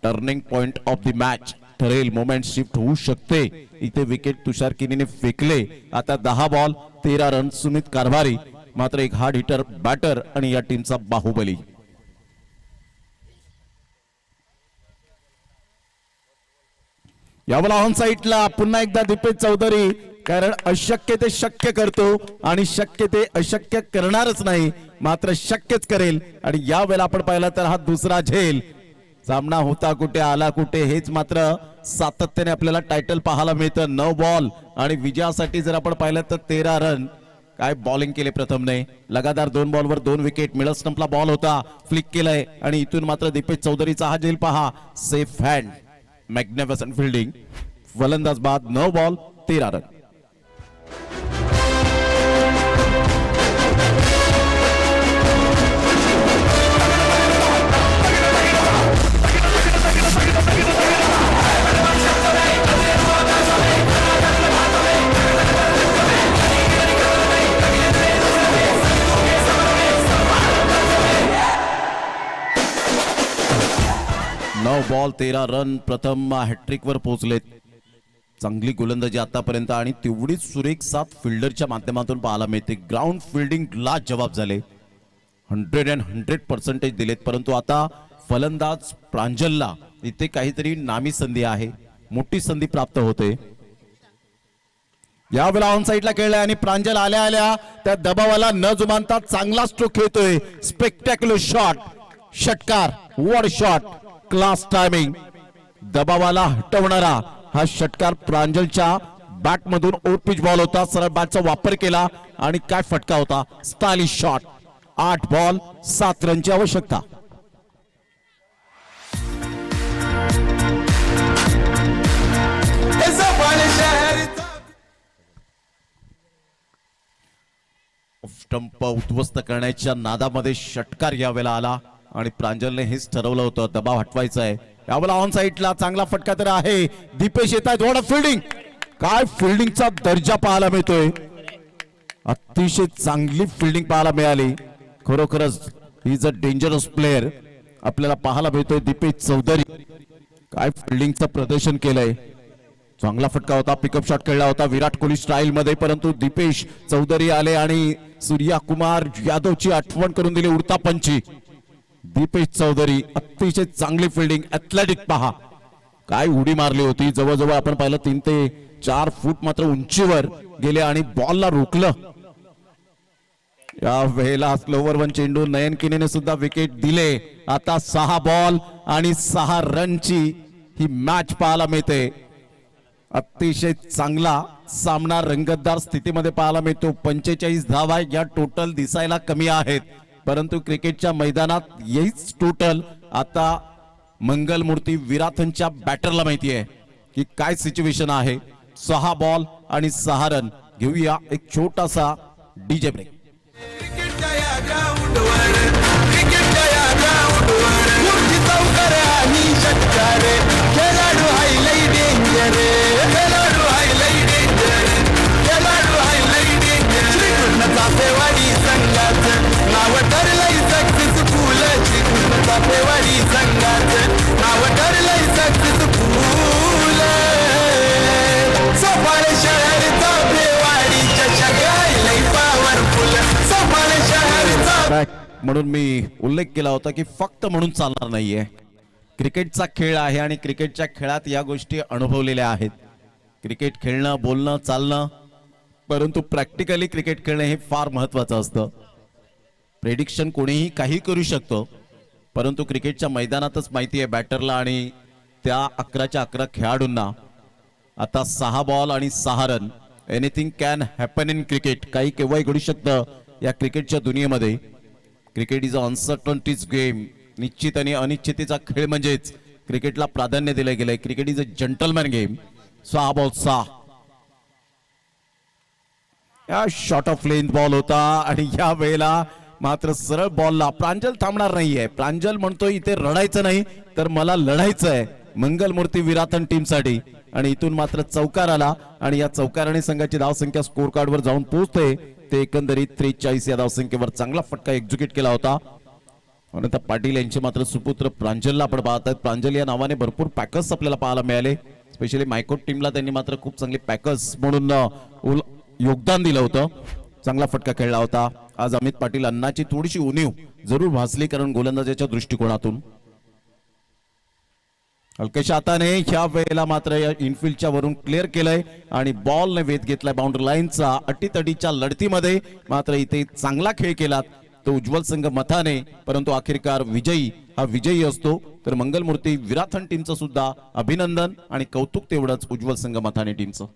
S8: Turning point of the match ठरेल. मोमेंट शिफ्ट होऊ शकते. इथे विकेट तुषार किनीने फेकले. आता 10 बॉल 13 रन. सुमित कारभारी मात्र एक हार्ड हिटर बॅटर आणि या टीमचा बाहुबली. यावेळेला ऑन साईडला पुन्हा एकदा दीपेश चौधरी, कारण अशक्य ते शक्य करतो आणि शक्य ते अशक्य करणारच नाही, मात्र शक्यच करेल. आणि यावेळेला आपण पाहिलं तर हा दुसरा झेल. सामना होता कुठे आला कुठे हेच मात्र सातत्याने आपल्याला टायटल पाहायला मिळतं. 9 बॉल आणि विजयासाठी जर आपण पाहिलं तर 13 रन. काय बॉलिंग केले प्रथमने. लगातार 2 बॉलवर 2 विकेट. मिडल स्टंपला बॉल होता, फ्लिक केलाय आणि इथून मात्र दीपेश चौधरीचा हा झेल पहा. Safe hand, magnificent fielding. फलंदाज बाद. 9 बॉल 13 रन. Ball 13 run. प्रथम हॅट्रिक वर पोहोचलेत. चांगली गोलंदाजी आतापर्यंत आणि तेवढीच सुरेख साथ फिल्डरच्या माध्यमातून पाहायला मिळते. ग्राउंड फिल्डिंगला जबाब झाले. 100% दिलेत. परंतु आता फलंदाज प्रांजलला इथे काहीतरी नामी संधी आहे, मोठी संधी प्राप्त होते. यावेळेला ऑन साईडला खेळलाय आणि प्रांजल आल्या आल्या त्या दबावाला न जुमानता चांगला स्ट्रोक खेळतोय. स्पेक्टॅक्युलर शॉट, षटकार. What shot, class timing. दबावाला हटवणारा हा षटकार प्रांजलच्या बॅट मधून ओव्हरपिच बॉल होता. सरळ बॅटचा वापर केला आणि काय फटका होता. Stylish shot. 8 बॉल 7 रनची आवश्यकता. स्टंप उद्ध्वस्त करण्याच्या नादामध्ये षटकार यावेळेला आला आणि प्रांजलने हेच ठरवलं होतं, दबाव हटवायचा आहे. यावेळेला ऑन साईडला चांगला फटका तर आहे. दीपेश येत आहेत. What a fielding. काय फिल्डिंगचा दर्जा पाहायला मिळतोय. अतिशय चांगली फिल्डिंग पाहायला मिळाली. खरोखरच he is a dangerous player आपल्याला पाहायला मिळतोय. दीपेश चौधरी काय फिल्डिंगचं प्रदर्शन केलंय. चांगला फटका होता. पिकअप शॉट खेळला होता विराट कोहली स्टाईल मध्ये, परंतु दीपेश चौधरी आले आणि सूर्या कुमार यादवची आठवण करून दिली. उडता पंची. दीपेश चौधरी अतिशय चांगली फिल्डिंग. ऍथलेटिक पहा काय उडी मारली होती. जवळजवळ आपण पाहिलं 3 ते 4 फूट मात्र उंचीवर गेले आणि बॉलला रोखलं. या वेळेला स्लोवर वन चेंडू नयन किनीने सुद्धा विकेट दिले. आता 6 बॉल आणि 6 रनची ही मॅच पाहायला मिळते. अतिशय चांगला सामना रंगतदार स्थितीमध्ये पाहायला मिळतो. 45 धावा या टोटल दिसायला कमी आहेत, परंतु क्रिकेटच्या मैदानात हेच टोटल आता मंगलमूर्ती विराथनच्या बॅटरला माहिती आहे की काय सिच्युएशन आहे. 6 बॉल आणि 6 रन. घेऊया एक छोटासा डीजे ब्रेक.
S3: क्रिकेटच्या या ग्राउंडवर क्रिकेटच्या या ग्राउंडवर मोठी चौकार आणि षटकार खेळाडू हाय लई डेंजर खेळाडू हाय लई डेंजर खेळाडू हाय लई डेंजर श्रीकृष्ण चापेवाडी संघाचं नाव ठरलंय सक्सेसफुल श्रीकृष्ण चापेवाडी संघाचं नाव ठरलंय सक्सेसफुल सोपाळ शहर चापेवाडीच्या सगळ्या लई पॉवरफुल सोपाळ शहर
S8: म्हणून मी उल्लेख केला होता की फक्त म्हणून चालणार नाहीये. क्रिकेटचा खेळ आहे आणि क्रिकेटच्या खेळात या गोष्टी अनुभवलेल्या आहेत. क्रिकेट खेळणं, बोलणं, चालणं, परंतु प्रॅक्टिकली क्रिकेट खेळणं हे फार महत्वाचं असतं. प्रेडिक्शन कोणीही काही करू शकतो, परंतु क्रिकेटच्या मैदानातच माहिती आहे बॅटरला आणि त्या 11च्या 11 खेळाडूंना. आता 6 बॉल आणि 6 run. Anything can happen in cricket. काही केव्हाही घडू शकतं या क्रिकेटच्या दुनियेमध्ये. Cricket is a uncertainties game. निश्चित आणि अनिश्चितीचा खेळ म्हणजेच क्रिकेटला प्राधान्य दिलं गेलंय. Cricket is a gentleman game. 6 ball 6. या शॉर्ट ऑफ लेंथ बॉल होता आणि या वेळेला मात्र सरळ बॉलला प्रांजल थांबणार नाहीये. प्रांजल म्हणतोय इथे रडायचं नाही तर मला लढायचं आहे मंगलमूर्ती विराथन टीम साठी. आणि इथून मात्र चौकार आला आणि या चौकाराने संघाची धावसंख्या स्कोर कार्ड वर जाऊन पोहोचते. ते एकंदरीत 43 या धावसंख्येवर चांगला फटका एक्झिक्यूट केला होता. अनंत पाटील यांचे मात्र सुपुत्र प्रांजलला आपण पाहत आहेत. प्रांजल या नावाने भरपूर पॅकर्स आपल्याला पाहायला मिळाले. स्पेशली मायकोट टीमला त्यांनी मात्र खूप चांगले पॅकर्स म्हणून योगदान दिलं होतं. चांगला फटका खेळला होता. आज अमित पाटील अण्णाची थोडीशी उणीव जरूर भासली कारण गोलंदाजाच्या दृष्टिकोनातून. हलक्याच्या हाताने ह्या वेळेला मात्र या इनफिल्डच्या वरून क्लिअर केलंय आणि बॉलने वेध घेतलाय बाउंड्री लाईनचा. अटीतटीच्या लढतीमध्ये मात्र इथे चांगला खेळ केला तो उज्ज्वल संघ मथाने, परंतु अखेरकार विजयी हा विजयी असतो. तर मंगलमूर्ती विराथन टीमचं सुद्धा अभिनंदन आणि कौतुक तेवढंच उज्ज्वल संघ मथाने टीमचं.